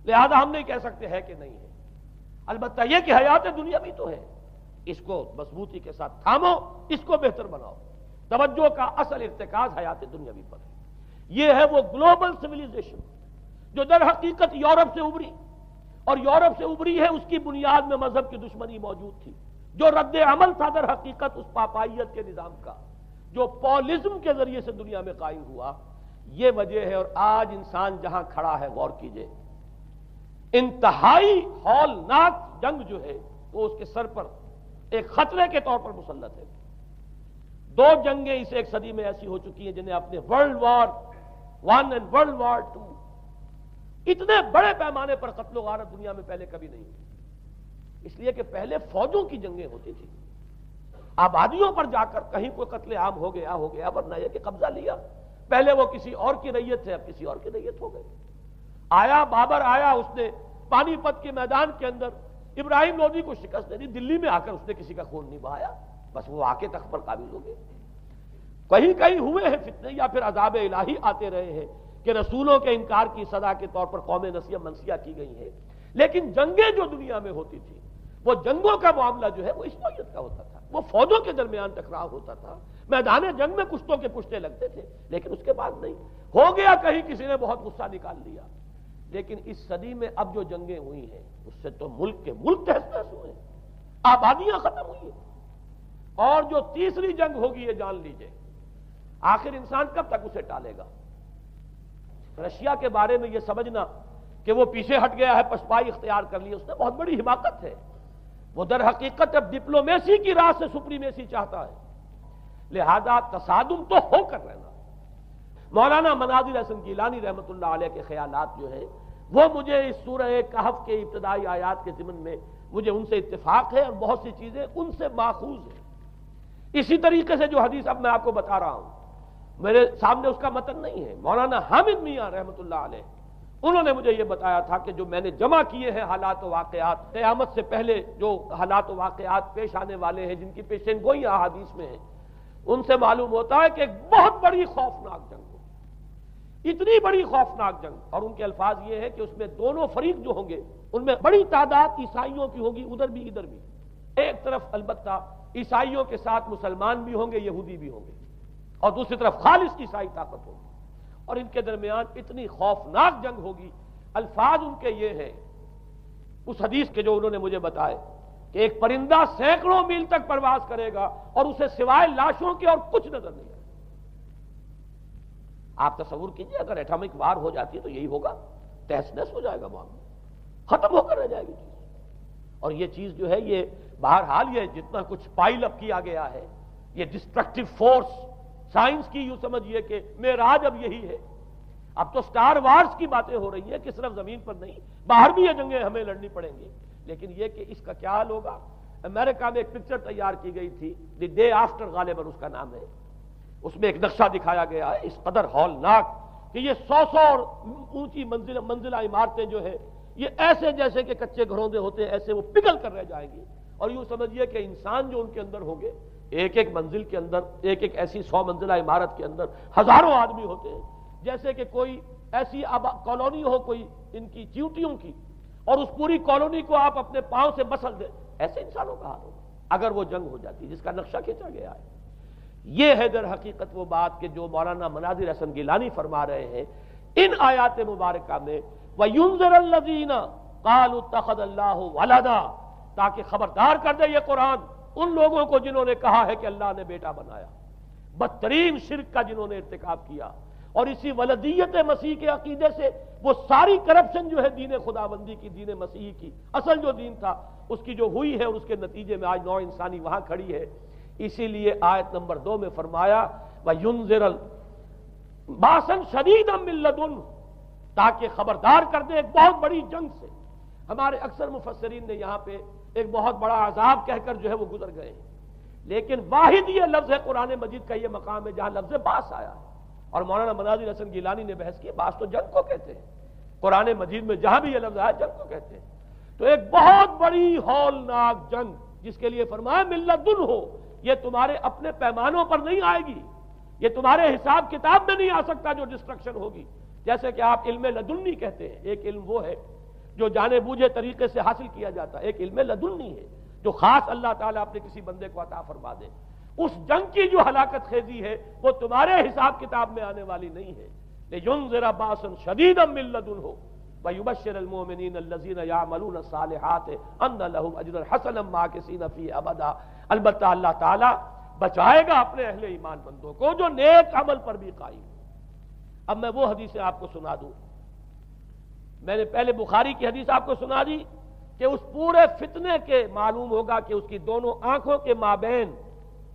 لہذا ہم نہیں کہہ سکتے ہے کہ نہیں ہے۔ البتہ یہ کہ حیات دنیا بھی تو ہے، اس کو مضبوطی کے ساتھ تھامو، اس کو بہتر بناؤ۔ توجہ کا اصل ارتکاز حیات دنیاوی پر ہے۔ یہ ہے وہ گلوبل سویلائزیشن جو در حقیقت یورپ سے ابری، اور یورپ سے ابری ہے، اس کی بنیاد میں مذہب کی دشمنی موجود تھی۔ جو رد عمل تھا در حقیقت اس پاپائیت کے نظام کا، جو پولزم کے ذریعے سے دنیا میں قائم ہوا، یہ وجہ ہے۔ اور آج انسان جہاں کھڑا ہے، غور کیجئے، انتہائی ہولناک جنگ جو ہے وہ اس کے سر پر ایک خطرے کے طور پر مسلط ہے۔ دو جنگیں اس ایک صدی میں ایسی ہو چکی ہیں جنہیں اپنے ورلڈ وار 1 اور ورلڈ وار 2، اتنے بڑے پیمانے پر قتل و غارت دنیا میں پہلے کبھی نہیں ہوئی۔ اس لیے کہ پہلے فوجوں کی جنگیں ہوتی تھی، آبادیوں پر جا کر کہیں کوئی قتل عام ہو گیا، ورنہ یہ کہ قبضہ لیا، پہلے وہ کسی اور کی ریت تھے، اب کسی اور کی ریت ہو گئی۔ آیا بابر آیا، اس نے پانی پت کے میدان کے اندر ابراہیم لودھی کو شکست دے دی، دلی میں آ کر اس نے کسی کا خون نہیں بہایا، بس وہ آ کے تخت پر قابض ہو گئے۔ کہیں کہیں ہوئے ہیں فتنے، یا پھر عذاب الہی آتے رہے ہیں کہ رسولوں کے انکار کی سزا کے طور پر قوم نسیہ منسیہ کی گئی ہیں، لیکن جنگیں جو دنیا میں ہوتی تھی، وہ جنگوں کا معاملہ جو ہے وہ اس نوعیت کا ہوتا تھا، وہ فوجوں کے درمیان ٹکراؤ ہوتا تھا، میدان جنگ میں کشتوں کے پشتے لگتے تھے، لیکن اس کے بعد نہیں ہو گیا، کہیں کسی نے بہت غصہ نکال لیا۔ لیکن اس صدی میں اب جو جنگیں ہوئی ہیں اس سے تو ملک کے ملک تہس نہس ہوئے ہیں، آبادیاں ختم ہوئی ہیں، اور جو تیسری جنگ ہوگی یہ جان لیجئے، آخر انسان کب تک اسے ٹالے گا؟ رشیا کے بارے میں یہ سمجھنا کہ وہ پیچھے ہٹ گیا ہے، پشپائی اختیار کر لی، اس نے بہت بڑی حماقت ہے۔ وہ در حقیقت اب ڈپلومیسی کی راہ سے سپریمیسی چاہتا ہے، لہذا تصادم تو ہو کر رہنا۔ مولانا مناظر حسن گیلانی رحمۃ اللہ علیہ کے خیالات جو ہیں وہ مجھے اس سورہ کہف کے ابتدائی آیات کے ضمن میں مجھے ان سے اتفاق ہے، اور بہت سی چیزیں ان سے ماخوذ ہیں۔ اسی طریقے سے جو حدیث اب میں آپ کو بتا رہا ہوں، میرے سامنے اس کا متن نہیں ہے، مولانا حامد میاں رحمۃ اللہ علیہ انہوں نے مجھے یہ بتایا تھا کہ جو میں نے جمع کیے ہیں حالات و واقعات، قیامت سے پہلے جو حالات و واقعات پیش آنے والے ہیں، جن کی پیشین گوئی احادیث میں ہیں، ان سے معلوم ہوتا ہے کہ ایک بہت بڑی خوفناک جنگ ہوگی، اتنی بڑی خوفناک جنگ، اور ان کے الفاظ یہ ہے کہ اس میں دونوں فریق جو ہوں گے ان میں بڑی تعداد عیسائیوں کی ہوگی، ادھر بھی ادھر بھی، ایک طرف البتہ عیسائیوں کے ساتھ مسلمان بھی ہوں گے، یہودی بھی ہوں گے، اور دوسری طرف خالص عیسائی طاقت ہوگی، اور ان کے درمیان اتنی خوفناک جنگ ہوگی۔ الفاظ ان کے یہ ہیں اس حدیث کے جو انہوں نے مجھے بتائے کہ ایک پرندہ سینکڑوں میل تک پرواز کرے گا اور اسے سوائے لاشوں کے اور کچھ نظر نہیں آئے۔ آپ تصور کیجئے اگر ایٹامک وار ہو جاتی ہے تو یہی ہوگا، تہس نہس ہو جائے گا، معاملہ ختم ہو کر رہ جائے گی چیز۔ اور یہ چیز جو ہے یہ بہرحال یہ جتنا کچھ پائل اپ کیا گیا ہے، یہ ڈسٹرکٹیو فورس سائنس کی یوں سمجھیے کہ معراج اب یہی ہے۔ اب تو سٹار وارز کی باتیں ہو رہی ہیں کہ صرف زمین پر نہیں، باہر بھی یہ جنگیں ہمیں لڑنی پڑیں گی، لیکن یہ کہ اس کا کیا حال ہوگا۔ امریکہ میں ایک پکچر تیار کی گئی تھی، دی ڈے آفٹر غالباً اس کا نام ہے، اس میں ایک نقشہ دکھایا گیا ہے اس قدر ہولناک کہ یہ 100 اور اونچی منزلہ عمارتیں جو ہے یہ ایسے جیسے کہ کچے گھروں سے ہوتے ہیں، ایسے وہ پگھل کر رہ جائیں گی، اور یوں سمجھیے کہ انسان جو ان کے اندر ہوں گے ایک ایک منزل کے اندر، ایک ایک ایسی 100 منزلہ عمارت کے اندر ہزاروں آدمی ہوتے ہیں، جیسے کہ کوئی ایسی کالونی ہو کوئی ان کی چیونٹیوں کی، اور اس پوری کالونی کو آپ اپنے پاؤں سے مسل دیں، ایسے انسانوں کا حال ہوگا اگر وہ جنگ ہو جاتی جس کا نقشہ کھینچا گیا ہے۔ یہ ہے در حقیقت وہ بات کہ جو مولانا مناظر حسن گیلانی فرما رہے ہیں ان آیات مبارکہ میں، وَيُنذِرَ الَّذِينَ قَالُوا اتَّخَذَ اللَّهُ وَلَدًا، تاکہ خبردار کر دے یہ قرآن ان لوگوں کو جنہوں نے کہا ہے کہ اللہ نے بیٹا بنایا، بدترین شرک کا جنہوں نے ارتکاب کیا، اور اسی ولدیت مسیح کے عقیدے سے وہ ساری کرپشن جو ہے دین خداوندی کی، دین مسیحی کی اصل جو دین تھا اس کی جو ہوئی ہے، اور اس کے نتیجے میں آج نوع انسانی وہاں کھڑی ہے۔ اسی لیے آیت نمبر 2 میں فرمایا وَيُنذِرَ بَأْسًا شَدِيدًا مِّن لَّدُنْهُ، تاکہ خبردار کر دے ایک بہت بڑی جنگ سے۔ ہمارے اکثر مفسرین نے یہاں پہ ایک بہت بڑا عذاب کہہ کر جو ہے وہ گزر گئے ہیں، لیکن واحد یہ لفظ ہے قرآن مجید کا یہ مقام ہے جہاں لفظ باس آیا ہے، اور مولانا مناظر حسن گیلانی نے بحث کی باس تو جنگ کو کہتے ہیں، قرآن مجید میں جہاں بھی یہ لفظ آیا جنگ کو کہتے ہیں۔ تو ایک بہت بڑی ہولناک جنگ جس کے لیے فرمایا من لدنہ، یہ تمہارے اپنے پیمانوں پر نہیں آئے گی، یہ تمہارے حساب کتاب میں نہیں آ سکتا جو ڈسٹرکشن ہوگی، جیسے کہ آپ علم لدنی کہتے ہیں۔ ایک علم وہ ہے جو جانے بوجھے طریقے سے حاصل کیا جاتا ہے، ایک علم لدنی ہے جو خاص اللہ تعالیٰ اپنے کسی بندے کو عطا فرما دے۔ اس جنگ کی جو ہلاکت خیزی ہے وہ تمہارے حساب کتاب میں آنے والی نہیں ہے۔ لِيُنذِرَ بَأْسًا شَدِيدًا مِّن لَّدُنْهُ وَيُبَشِّرَ الْمُؤْمِنِينَ الَّذِينَ يَعْمَلُونَ الصَّالِحَاتِ أَنَّ لَهُمْ أَجْرًا حَسَنًا مَّاكِثِينَ فِيهِ أَبَدًا۔ البتہ اللہ تعالیٰ بچائے گا اپنے اہل ایمان بندوں کو جو نیک عمل پر بھی قائم۔ اب میں وہ حدیث آپ کو سنا دوں، میں نے پہلے بخاری کی حدیث آپ کو سنا دی کہ اس پورے فتنے کے معلوم ہوگا کہ اس کی دونوں آنکھوں کے مابین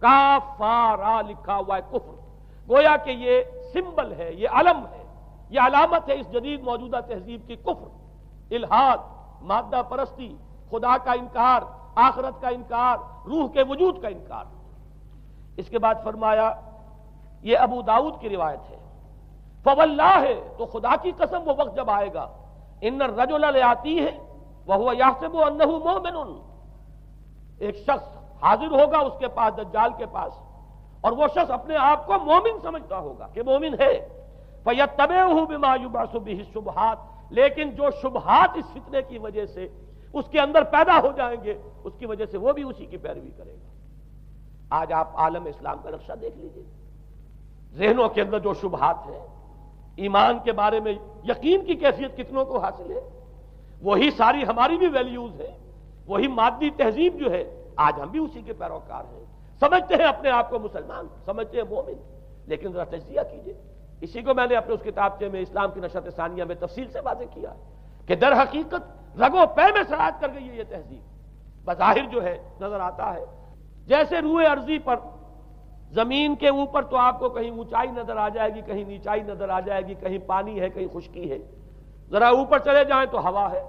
کافارا لکھا ہوا ہے کفر، گویا کہ یہ سمبل ہے، یہ علم ہے، یہ علامت ہے اس جدید موجودہ تہذیب کی کفر، الحاد، مادہ پرستی، خدا کا انکار، آخرت کا انکار، روح کے وجود کا انکار۔ اس کے بعد فرمایا یہ ابو داؤد کی روایت ہے، فواللہ، تو خدا کی قسم وہ وقت جب آئے گا، ان الرجل لیاتیہ وہو یحسب انہ مومن، ایک شخص حاضر ہوگا اس کے پاس، دجال کے پاس، اور وہ شخص اپنے آپ کو مومن سمجھتا ہوگا کہ مومن ہے، فیتبعہ بما یبعث بہ الشبہات، لیکن جو شبہات اس فتنے کی وجہ سے اس کے اندر پیدا ہو جائیں گے اس کی وجہ سے وہ بھی اسی کی پیروی کرے گا۔ آج آپ عالم اسلام کا نقشہ دیکھ لیجئے، ذہنوں کے اندر جو شبہات ہیں، ایمان کے بارے میں یقین کی کیفیت کتنوں کو حاصل ہے، وہی ساری ہماری بھی ویلیوز ہیں، وہی مادی تہذیب جو ہے، آج ہم بھی اسی کے پیروکار ہیں، سمجھتے ہیں اپنے آپ کو مسلمان، سمجھتے ہیں مومن، لیکن ذرا تجزیہ کیجئے۔ اسی کو میں نے اپنے اس کتابچے میں اسلام کی نشأت ثانیہ میں تفصیل سے واضح کیا ہے کہ در حقیقت رگ و پے میں سرایت کر گئی ہے یہ تہذیب، بظاہر جو ہے نظر آتا ہے جیسے روئے ارضی پر، زمین کے اوپر تو آپ کو کہیں اونچائی نظر آ جائے گی، کہیں نیچائی نظر آ جائے گی، کہیں پانی ہے کہیں خشکی ہے، ذرا اوپر چلے جائیں تو ہوا ہے،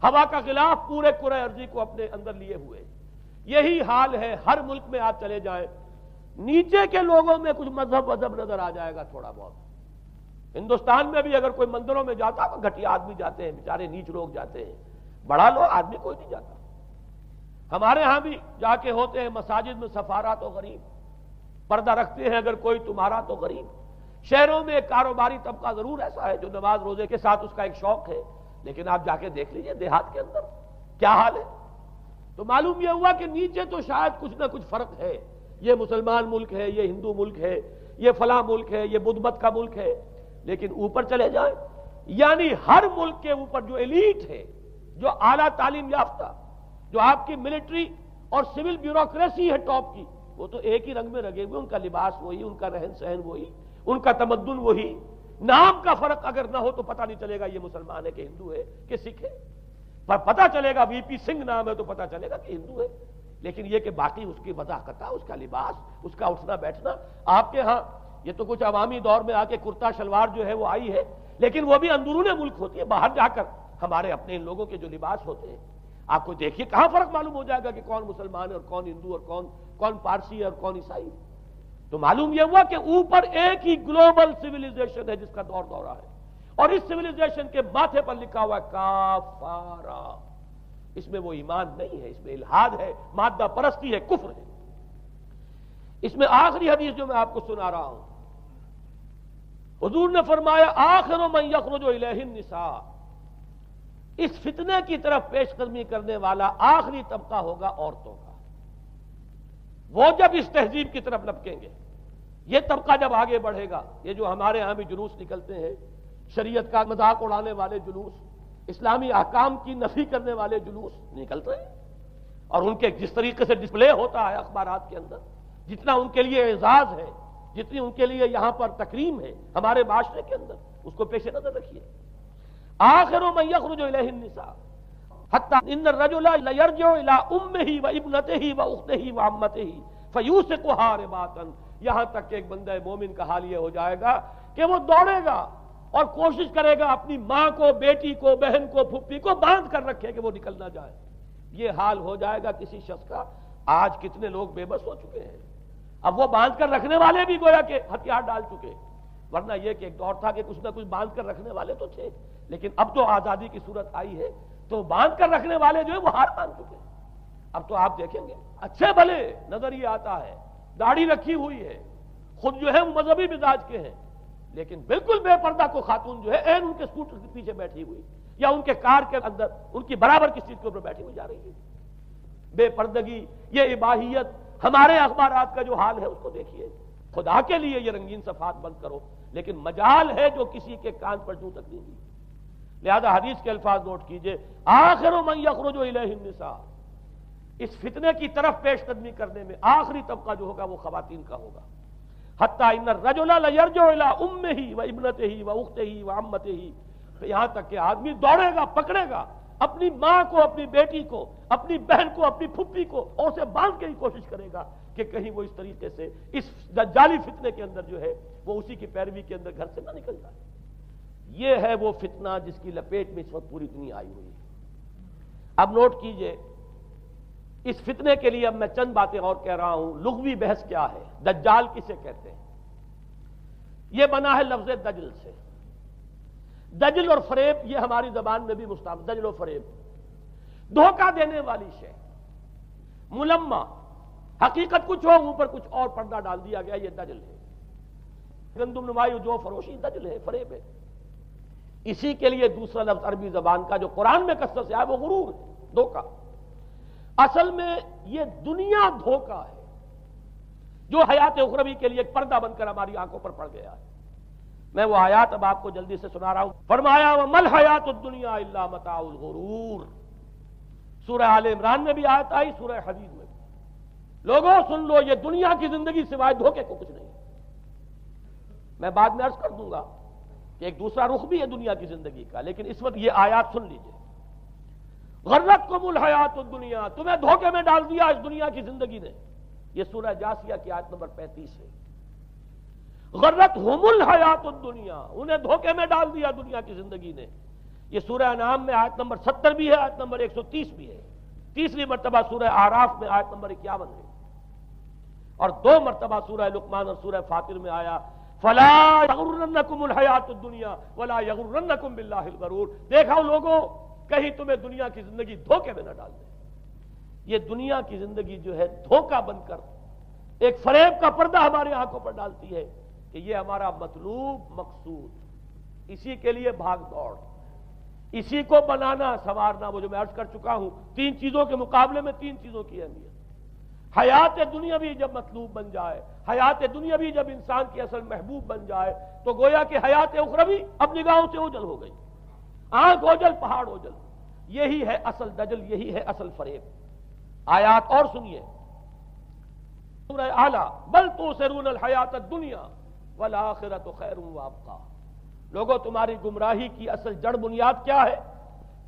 ہوا کا غلاف پورے کرۂ ارضی کو اپنے اندر لیے ہوئے۔ یہی حال ہے ہر ملک میں آپ چلے جائیں، نیچے کے لوگوں میں کچھ مذہب نظر آ جائے گا تھوڑا بہت۔ ہندوستان میں بھی اگر کوئی مندروں میں جاتا تو گھٹیا آدمی جاتے ہیں، بیچارے نیچ لوگ جاتے ہیں، بڑا لوگ آدمی کوئی نہیں جاتا۔ ہمارے ہاں بھی جا کے ہوتے ہیں مساجد میں سفارا تو غریب، پردہ رکھتے ہیں اگر کوئی تمہارا تو غریب۔ شہروں میں ایک کاروباری طبقہ ضرور ایسا ہے جو نماز روزے کے ساتھ اس کا ایک شوق ہے، لیکن آپ جا کے دیکھ لیجئے دیہات کے اندر کیا حال ہے۔ تو معلوم یہ ہوا کہ نیچے تو شاید کچھ نہ کچھ فرق ہے، یہ مسلمان ملک ہے، یہ ہندو ملک ہے، یہ فلاں ملک ہے، یہ بدھ مت کا ملک ہے، لیکن اوپر چلے جائیں یعنی ہر ملک کے اوپر جو ایلیٹ ہے، جو اعلیٰ تعلیم یافتہ، جو آپ کی ملٹری اور سول بیوروکریسی ہے ٹاپ کی، وہ تو ایک ہی رنگ میں رگے ہوئے، ان کا لباس وہی، ان کا رہن سہن وہی، ان کا تمدن وہی، نام کا فرق اگر نہ ہو تو پتہ نہیں چلے گا یہ مسلمان ہے کہ ہندو ہے کہ سکھ ہے، پر پتہ چلے گا وی پی سنگھ نام ہے تو پتہ چلے گا کہ ہندو ہے، لیکن یہ کہ باقی اس کی وضاحت، اس کا لباس، اس کا اٹھنا بیٹھنا، آپ کے ہاں یہ تو کچھ عوامی دور میں آ کے کرتا شلوار جو ہے وہ آئی ہے، لیکن وہ بھی اندرون ملک ہوتی ہے، باہر جا کر ہمارے اپنے ان لوگوں کے جو لباس ہوتے ہیں آپ کو دیکھیے کہاں فرق معلوم ہو جائے گا کہ کون مسلمان ہے اور کون ہندو اور کون پارسی ہے اور کون عیسائی۔ تو معلوم یہ ہوا کہ اوپر ایک ہی گلوبل سویلائزیشن ہے جس کا دور دورہ ہے، اور اس سویلائزیشن کے ماتھے پر لکھا ہوا ہے کافارا، اس میں وہ ایمان نہیں ہے، اس میں الحاد ہے، مادہ پرستی ہے، کفر ہے۔ اس میں آخری حدیث جو میں آپ کو سنا رہا ہوں، حضور نے فرمایا آخر من یخرج الیہ النساء، اس فتنے کی طرف پیش قدمی کرنے والا آخری طبقہ ہوگا عورتوں کا۔ وہ جب اس تہذیب کی طرف لپکیں گے، یہ طبقہ جب آگے بڑھے گا، یہ جو ہمارے ہاں بھی جلوس نکلتے ہیں، شریعت کا مذاق اڑانے والے جلوس، اسلامی احکام کی نفی کرنے والے جلوس نکلتے ہیں، اور ان کے جس طریقے سے ڈسپلے ہوتا ہے اخبارات کے اندر، جتنا ان کے لیے اعزاز ہے، جتنی ان کے لیے یہاں پر تکریم ہے ہمارے معاشرے کے اندر، اس کو پیش نظر رکھیے۔ آخر من یخرج الیہ النساء حتی ان الرجل لیرجع الی امہ و ابنتہ و اختہ و عمتہ فیوثقها رباطا، یہاں تک کہ ایک بندہ مومن کا حال یہ ہو جائے گا کہ وہ دوڑے گا اور کوشش کرے گا اپنی ماں کو، بیٹی کو، بہن کو، پھپھی کو باندھ کر رکھے کہ وہ نکل نہ جائے۔ یہ حال ہو جائے گا کسی شخص کا۔ آج کتنے لوگ بے بس ہو چکے ہیں، اب وہ باندھ کر رکھنے والے بھی گویا کہ ہتھیار ڈال چکے، ورنہ یہ کہ ایک دور تھا کہ کچھ نہ کچھ باندھ کر رکھنے والے تو تھے، لیکن اب تو آزادی کی صورت آئی ہے تو باندھ کر رکھنے والے جو ہے وہ ہار مان چکے۔ اب تو آپ دیکھیں گے اچھے بھلے نظر یہ آتا ہے، داڑھی رکھی ہوئی ہے، خود جو ہے وہ مذہبی مزاج کے ہیں، لیکن بالکل بے پردہ کو خاتون جو ہے این ان کے اسکوٹر کے پیچھے بیٹھی ہوئی یا ان کے کار کے اندر ان کی برابر کی سیٹ کے اوپر بیٹھی ہوئی جا رہی ہے۔ بے پردگی، یہ اباحیت، ہمارے اخبارات کا جو حال ہے اس کو دیکھیے۔ خدا کے لیے یہ رنگین صفحات بند کرو، لیکن مجال ہے جو کسی کے کان پر جوں تک نہیں دی۔ لہذا حدیث کے الفاظ نوٹ کیجئے، آخر من یخرج الیہ النساء، اس فتنے کی طرف پیش قدمی کرنے میں آخری طبقہ جو ہوگا وہ خواتین کا ہوگا۔ حتی ان الرجل لیرجع الی امہ و ابنتہ و اختہ و عمتہ، یہاں تک کہ آدمی دوڑے گا، پکڑے گا اپنی ماں کو، اپنی بیٹی کو، اپنی بہن کو، اپنی پھپھی کو، اور اسے باندھ کے ہی کوشش کرے گا کہ کہیں وہ اس طریقے سے اس دجالی فتنے کے اندر جو ہے وہ اسی کی پیروی کے اندر گھر سے نہ نکل جائے۔ یہ ہے وہ فتنہ جس کی لپیٹ میں اس وقت پوری دنیا آئی ہوئی ہے۔ اب نوٹ کیجئے، اس فتنے کے لیے اب میں چند باتیں اور کہہ رہا ہوں۔ لغوی بحث کیا ہے؟ دجال کسے کہتے ہیں؟ یہ بنا ہے لفظ دجل سے۔ دجل اور فریب یہ ہماری زبان میں بھی مستعمل، دجل و فریب، دھوکہ دینے والی شے، ملمہ، حقیقت کچھ ہو اوپر کچھ اور پردہ ڈال دیا گیا، یہ دجل ہے۔ گندم نمائی جو فروشی دجل ہے، فریب ہے۔ اسی کے لیے دوسرا لفظ عربی زبان کا جو قرآن میں کثرت سے آیا وہ غرور ہے، دھوکہ۔ اصل میں یہ دنیا دھوکہ ہے جو حیات اخروی کے لیے ایک پردہ بن کر ہماری آنکھوں پر پڑ گیا ہے۔ میں وہ آیات اب آپ کو جلدی سے سنا رہا ہوں۔ فرمایا وَمَا الْحَيَاةُ الدُّنْيَا إِلَّا مَتَاعُ الْغُرُورِ، سورہ آل عمران میں بھی آیت آئی، سورہ حدید میں بھی۔ لوگوں سن لو، یہ دنیا کی زندگی سوائے دھوکے کو کچھ نہیں۔ میں بعد میں عرض کر دوں گا کہ ایک دوسرا رخ بھی ہے دنیا کی زندگی کا، لیکن اس وقت یہ آیات سن لیجئے۔ غرتکم الحیات الدنیا، تمہیں دھوکے میں ڈال دیا اس دنیا کی زندگی نے، یہ سورہ جاسیہ کی آیت نمبر 35 ہے۔ غرتہم الحیات الدنیا، انہیں دھوکے میں ڈال دیا دنیا کی زندگی نے، یہ سورہ انعام میں آیت نمبر 70 بھی ہے، آیت نمبر 130 بھی ہے۔ تیسری مرتبہ سورہ اعراف میں آیت نمبر 51 ہے، اور 2 مرتبہ سورہ لقمان اور سورہ فاطر میں آیا فَلَا يَغُرَّنَّكُمُ الْحَيَاةُ الدُّنْيَا وَلَا يَغُرَّنَّكُمْ بِاللَّهِ الْغَرُورُ، دیکھو لوگوں کہیں تمہیں دنیا کی زندگی دھوکے میں نہ ڈال دے۔ یہ دنیا کی زندگی جو ہے دھوکہ بن کر ایک فریب کا پردہ ہمارے آنکھوں پر ڈالتی ہے کہ یہ ہمارا مطلوب مقصود، اسی کے لیے بھاگ دوڑ، اسی کو بنانا سنوارنا۔ وہ جو میں عرض کر چکا ہوں، 3 چیزوں کے مقابلے میں 3 چیزوں کی اہمیت۔ حیات دنیاوی جب مطلوب بن جائے، حیات دنیاوی جب انسان کی اصل محبوب بن جائے، تو گویا کہ حیات اخروی اب نگاہوں سے اوجھل ہو گئی، آنکھ اوجھل پہاڑ اوجھل۔ یہی ہے اصل دجل، یہی ہے اصل فریب۔ آیات اور سنیے، سورہ اعلیٰ، بل تؤثرون الحیات الدنیا والآخرۃ خیر وابقیٰ، لوگوں تمہاری گمراہی کی اصل جڑ بنیاد کیا ہے؟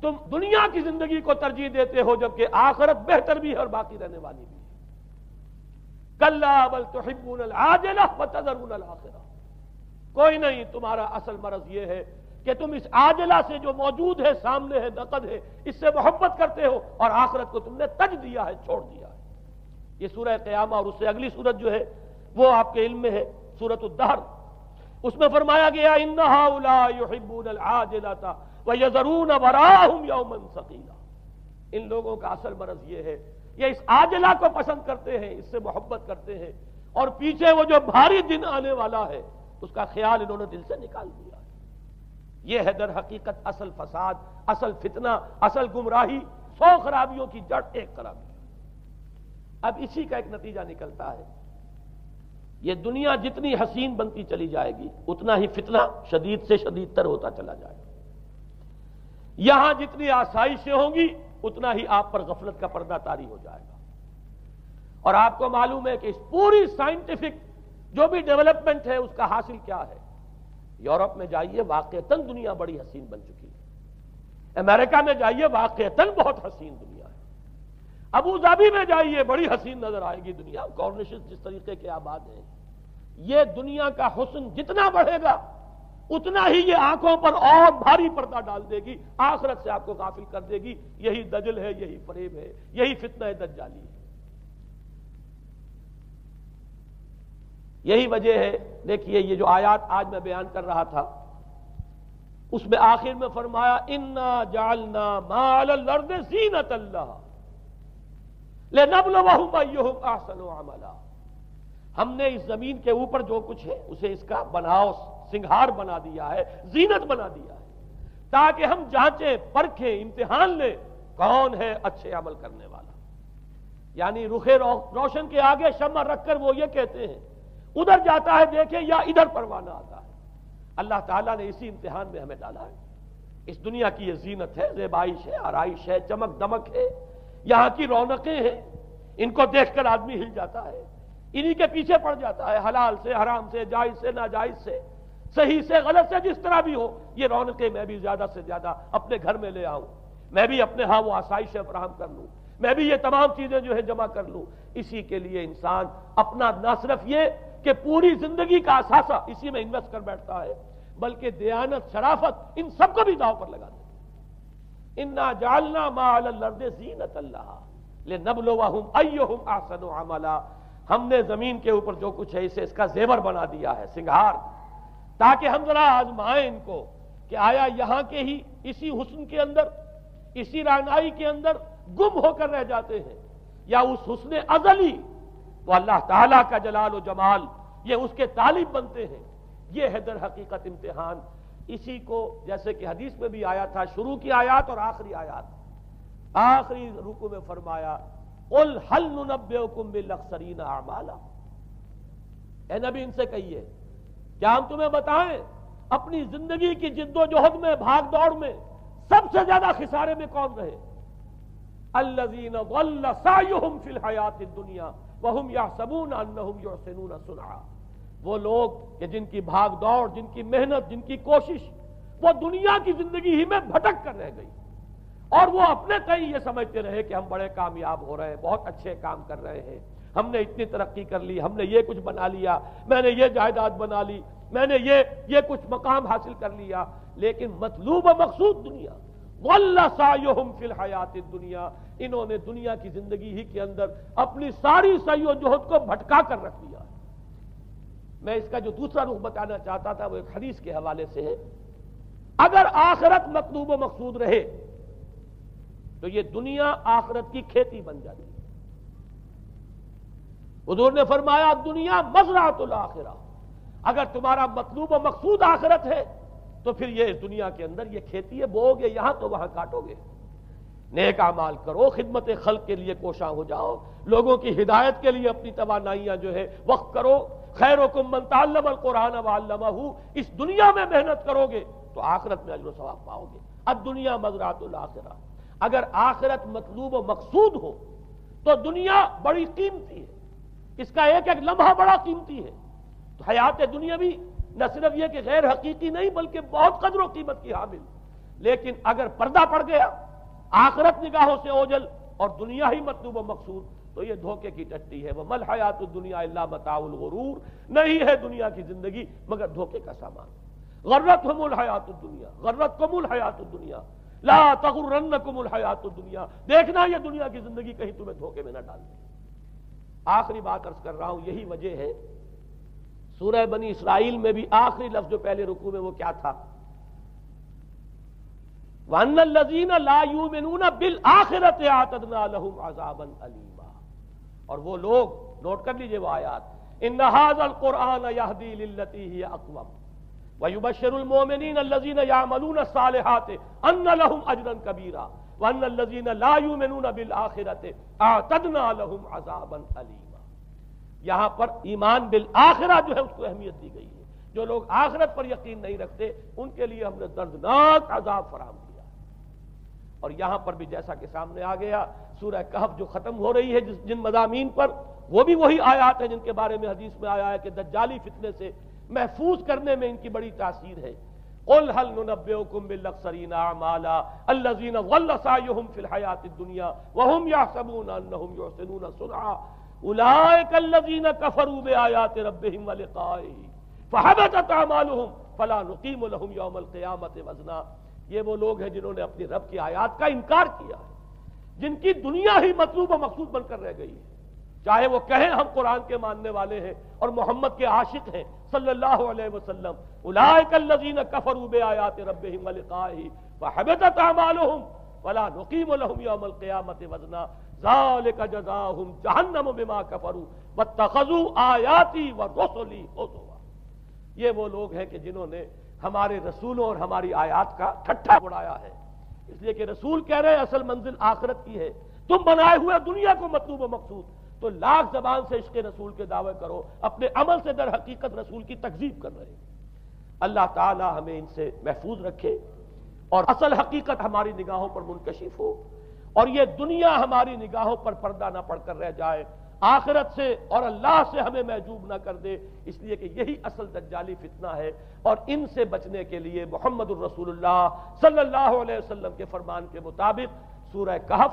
تم دنیا کی زندگی کو ترجیح دیتے ہو جبکہ آخرت بہتر بھی ہے اور باقی رہنے والی بھی ہے۔ کلا بل تحبون العاجلہ وتذرون الآخرہ، کوئی نہیں، تمہارا اصل مرض یہ ہے کہ تم اس عاجلہ سے جو موجود ہے، سامنے ہے، نقد ہے، اس سے محبت کرتے ہو، اور آخرت کو تم نے تج دیا ہے، چھوڑ دیا ہے۔ یہ سورہ قیامہ اور اس سے اگلی سورت جو ہے وہ آپ کے علم میں ہے، سورۃ الدہر، اس میں فرمایا گیا ان ہؤلاء یحبون العاجلۃ ویذرون وراءہم یوما ثقیلا، ان لوگوں کا اصل مرض یہ ہے، یہ اس عاجلہ کو پسند کرتے ہیں، اس سے محبت کرتے ہیں، اور پیچھے وہ جو بھاری دن آنے والا ہے اس کا خیال انہوں نے دل سے نکال دیا ہے۔ یہ ہے در حقیقت اصل فساد، اصل فتنہ، اصل گمراہی، 100 خرابیوں کی جڑ ایک خرابی۔ اب اسی کا ایک نتیجہ نکلتا ہے، یہ دنیا جتنی حسین بنتی چلی جائے گی اتنا ہی فتنہ شدید سے شدید تر ہوتا چلا جائے گا۔ یہاں جتنی آسائشیں ہوں گی اتنا ہی آپ پر غفلت کا پردہ طاری ہو جائے گا۔ اور آپ کو معلوم ہے کہ اس پوری سائنٹیفک جو بھی ڈیولپمنٹ ہے اس کا حاصل کیا ہے؟ یورپ میں جائیے واقعتاً دنیا بڑی حسین بن چکی ہے، امریکہ میں جائیے واقعتاً بہت حسین دنیا ہے، ابو ظبی میں جائیے بڑی حسین نظر آئے گی دنیا، کارنیشز جس طریقے کے آباد ہیں۔ یہ دنیا کا حسن جتنا بڑھے گا اتنا ہی یہ آنکھوں پر اور بھاری پردہ ڈال دے گی، آخرت سے آپ کو غافل کر دے گی۔ یہی دجل ہے، یہی فریب ہے، یہی فتنہ دجالی ہے۔ یہی وجہ ہے، دیکھیے یہ جو آیات آج میں بیان کر رہا تھا اس میں آخر میں فرمایا انا جعلنا ما علی الارض زینۃ اللہ لنبلوہم ایہم احسن عملا۔ ہم نے اس زمین کے اوپر جو کچھ ہے اسے اس کا بناؤ سنگھار بنا دیا ہے، زینت بنا دیا ہے، تاکہ ہم جانچیں پرکھیں امتحان لیں کون ہے اچھے عمل کرنے والا۔ یعنی رخ روشن کے آگے شمع رکھ کر وہ یہ کہتے ہیں ادھر جاتا ہے دیکھیں یا ادھر پروانہ آتا ہے۔ اللہ تعالیٰ نے اسی امتحان میں ہمیں ڈالا ہے۔ اس دنیا کی یہ زینت ہے، زیبائش ہے، آرائش ہے، چمک دمک ہے، یہاں کی رونقیں ہیں، ان کو دیکھ کر آدمی ہل جاتا ہے، انہی کے پیچھے پڑ جاتا ہے، حلال سے حرام سے، جائز سے ناجائز سے، صحیح سے غلط سے، جس طرح بھی ہو یہ رونقیں میں بھی زیادہ سے زیادہ اپنے گھر میں لے آؤں، میں بھی اپنے ہاں وہ آسائشیں فراہم کر لوں، میں بھی یہ تمام چیزیں جو ہے جمع کر لوں۔ اسی کے لیے انسان اپنا نہ صرف یہ کہ پوری زندگی کا اثاثہ اسی میں انویسٹ کر بیٹھتا ہے بلکہ دیانت، شرافت، ان سب کو بھی داؤ پر لگا دیتا ہے۔ انا جعلنا ما علی الارض زینۃ اللہ لنبلوہم ایہم احسن عملا۔ ہم نے زمین کے اوپر جو کچھ ہے اسے اس کا زیور بنا دیا ہے، سنگھار، تاکہ ہم ذرا آزمائیں ان کو کہ آیا یہاں کے ہی اسی حسن کے اندر، اسی رعنائی کے اندر گم ہو کر رہ جاتے ہیں، یا اس حسن ازلی وہ اللہ تعالیٰ کا جلال و جمال یہ اس کے طالب بنتے ہیں۔ یہ ہے در حقیقت امتحان۔ اسی کو جیسے کہ حدیث میں بھی آیا تھا، شروع کی آیات اور آخری آیات، آخری رکوع میں فرمایا قل هل ننبئکم بالاخسرین اعمالا، اے نبی ان سے کہیے کیا ہم تمہیں بتائیں اپنی زندگی کی جد و جہد میں، بھاگ دوڑ میں سب سے زیادہ خسارے میں کون رہے؟ الذین ضل سعیہم فی الحیاۃ الدنیا وہم یحسبون انہم یحسنون صنعا۔ وہ لوگ کہ جن کی بھاگ دوڑ، جن کی محنت، جن کی کوشش وہ دنیا کی زندگی ہی میں بھٹک کر رہ گئی، اور وہ اپنے کہیں یہ سمجھتے رہے کہ ہم بڑے کامیاب ہو رہے ہیں، بہت اچھے کام کر رہے ہیں، ہم نے اتنی ترقی کر لی، ہم نے یہ کچھ بنا لیا، میں نے یہ جائیداد بنا لی، میں نے یہ کچھ مقام حاصل کر لیا، لیکن مطلوب و مقصود دنیا۔ ضل سعیہم فی الحیاۃ الدنیا، انہوں نے دنیا کی زندگی ہی کے اندر اپنی ساری سعی و جہد کو بھٹکا کر رکھ دیا۔ میں اس کا جو دوسرا رخ بتانا چاہتا تھا وہ ایک حدیث کے حوالے سے ہے۔ اگر آخرت مطلوب و مقصود رہے تو یہ دنیا آخرت کی کھیتی بن جاتی ہے۔ حضور نے فرمایا دنیا مزرعۃ الآخرہ، اگر تمہارا مطلوب و مقصود آخرت ہے تو پھر یہ دنیا کے اندر یہ کھیتی ہے، بو گے یہاں تو وہاں کاٹو گے۔ نیک اعمال کرو، خدمت خلق کے لیے کوشاں ہو جاؤ، لوگوں کی ہدایت کے لیے اپنی توانائیاں جو ہے وقف کرو۔ خیرکم من تعلم القرآن وعلمہ، اس دنیا میں محنت کرو گے تو آخرت میں اجر و ثواب پاؤ گے۔ الدنیا مزرعۃ الآخرہ، اگر آخرت مطلوب و مقصود ہو تو دنیا بڑی قیمتی ہے، اس کا ایک ایک لمحہ بڑا قیمتی ہے۔ تو حیات دنیا بھی نہ صرف یہ کہ غیر حقیقی نہیں بلکہ بہت قدر و قیمت کی حامل، لیکن اگر پردہ پڑ گیا، آخرت نگاہوں سے اوجھل اور دنیا ہی مطلوب و مقصود، تو یہ دھوکے کی ٹٹی ہے۔ وَمَا الْحَيَاةُ الدُّنْيَا إِلَّا مَتَاعُ الْغُرُورِ، نہیں ہے دنیا کی زندگی مگر دھوکے کا سامان۔ غرتہم الحیات الدنیا، غرتکم الحیات الدنیا، لا تغرنکم الحیات الدنیا، دیکھنا یہ دنیا کی زندگی کہیں تمہیں دھوکے میں نہ ڈال دے۔ آخری بات عرض کر رہا ہوں، یہی وجہ ہے سورہ بنی اسرائیل میں بھی آخری لفظ جو پہلے رکوع میں وہ کیا تھا؟ وَأَنَّ الَّذِينَ لَا يُؤْمِنُونَ بِالْآخِرَةِ أَعْتَدْنَا لَهُمْ عَذَابًا أَلِيمًا، اور وہ لوگ، نوٹ کر لیجئے وہ آیات، ان ھذا القرآن یہدی للتی ہی اقوم ویبشر المؤمنین الذین یعملون الصالحات ان لهم اجرا کبیرا وان الذین لا یؤمنون بالآخرۃ اعتدنا لهم عذابا الیما۔ یہاں پر ایمان بالآخرہ جو ہے اس کو اہمیت دی گئی ہے، جو لوگ آخرت پر یقین نہیں رکھتے ان کے لیے ہم نے دردناک عذاب فراہم کیا۔ اور یہاں پر بھی جیسا کہ سامنے آ گیا، سورہ کہف جو ختم ہو رہی ہے جن مضامین پر، وہ بھی وہی آیات ہیں جن کے بارے میں حدیث میں آیا ہے کہ دجالی فتنے سے محفوظ کرنے میں ان کی بڑی تاثیر ہے۔ قل هل ننبئكم بالاخسرین اعمالا الذین ضل سعیهم فی الحیاۃ الدنیا وهم یحسبون انهم یحسنون صنعا اولئک الذین کفروا بآیات ربهم ولقائه فحبطت اعمالهم فلا نقیم لهم یوم القیامۃ وزنا۔ یہ وہ لوگ ہیں جنہوں نے اپنی رب کی آیات کا انکار کیا ہے، جن کی دنیا ہی مطلوب و مقصود بن کر رہ گئی ہے، چاہے وہ کہیں ہم قرآن کے ماننے والے ہیں اور محمد کے عاشق ہیں صلی اللہ علیہ وسلم، اولئک الذین کفروا بآیات ربهم ولقائه فحبطت اعمالهم فلا نقیم لهم یوم القیامۃ وزنا ذلک جزاؤہم جہنم بما کفروا واتخذوا آیاتی ورسلی ہزوا۔ یہ وہ لوگ ہیں کہ جنہوں نے ہمارے رسولوں اور ہماری آیات کا ٹھٹھا اڑایا ہے، اس لیے کہ رسول کہہ رہے ہیں اصل منزل آخرت کی ہے، تم بنائے ہوئے دنیا کو مطلوب و مقصود، تو لاکھ زبان سے عشق رسول کے دعوے کرو، اپنے عمل سے در حقیقت رسول کی تکذیب کر رہے ہیں۔ اللہ تعالی ہمیں ان سے محفوظ رکھے اور اصل حقیقت ہماری نگاہوں پر منکشف ہو، اور یہ دنیا ہماری نگاہوں پر پردہ نہ پڑ کر رہ جائے، آخرت سے اور اللہ سے ہمیں محجوب نہ کر دے، اس لیے کہ یہی اصل دجالی فتنہ ہے۔ اور ان سے بچنے کے لیے محمد الرسول اللہ صلی اللہ علیہ وسلم کے فرمان کے مطابق سورہ کہف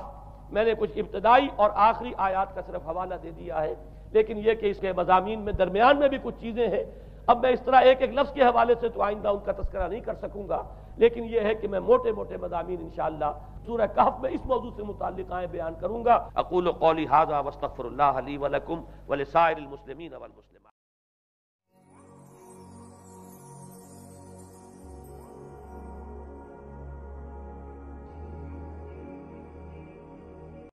میں نے کچھ ابتدائی اور آخری آیات کا صرف حوالہ دے دیا ہے، لیکن یہ کہ اس کے مضامین میں درمیان میں بھی کچھ چیزیں ہیں، اب میں اس طرح ایک ایک لفظ کے حوالے سے تو آئندہ ان کا تذکرہ نہیں کر سکوں گا، لیکن یہ ہے کہ میں موٹے موٹے مضامین انشاءاللہ سورہ کہف میں اس موضوع سے متعلق بیان کروں گا۔ اقول قولی ھذا واستغفر اللہ لی ولکم ولسائر المسلمین والمسلمات۔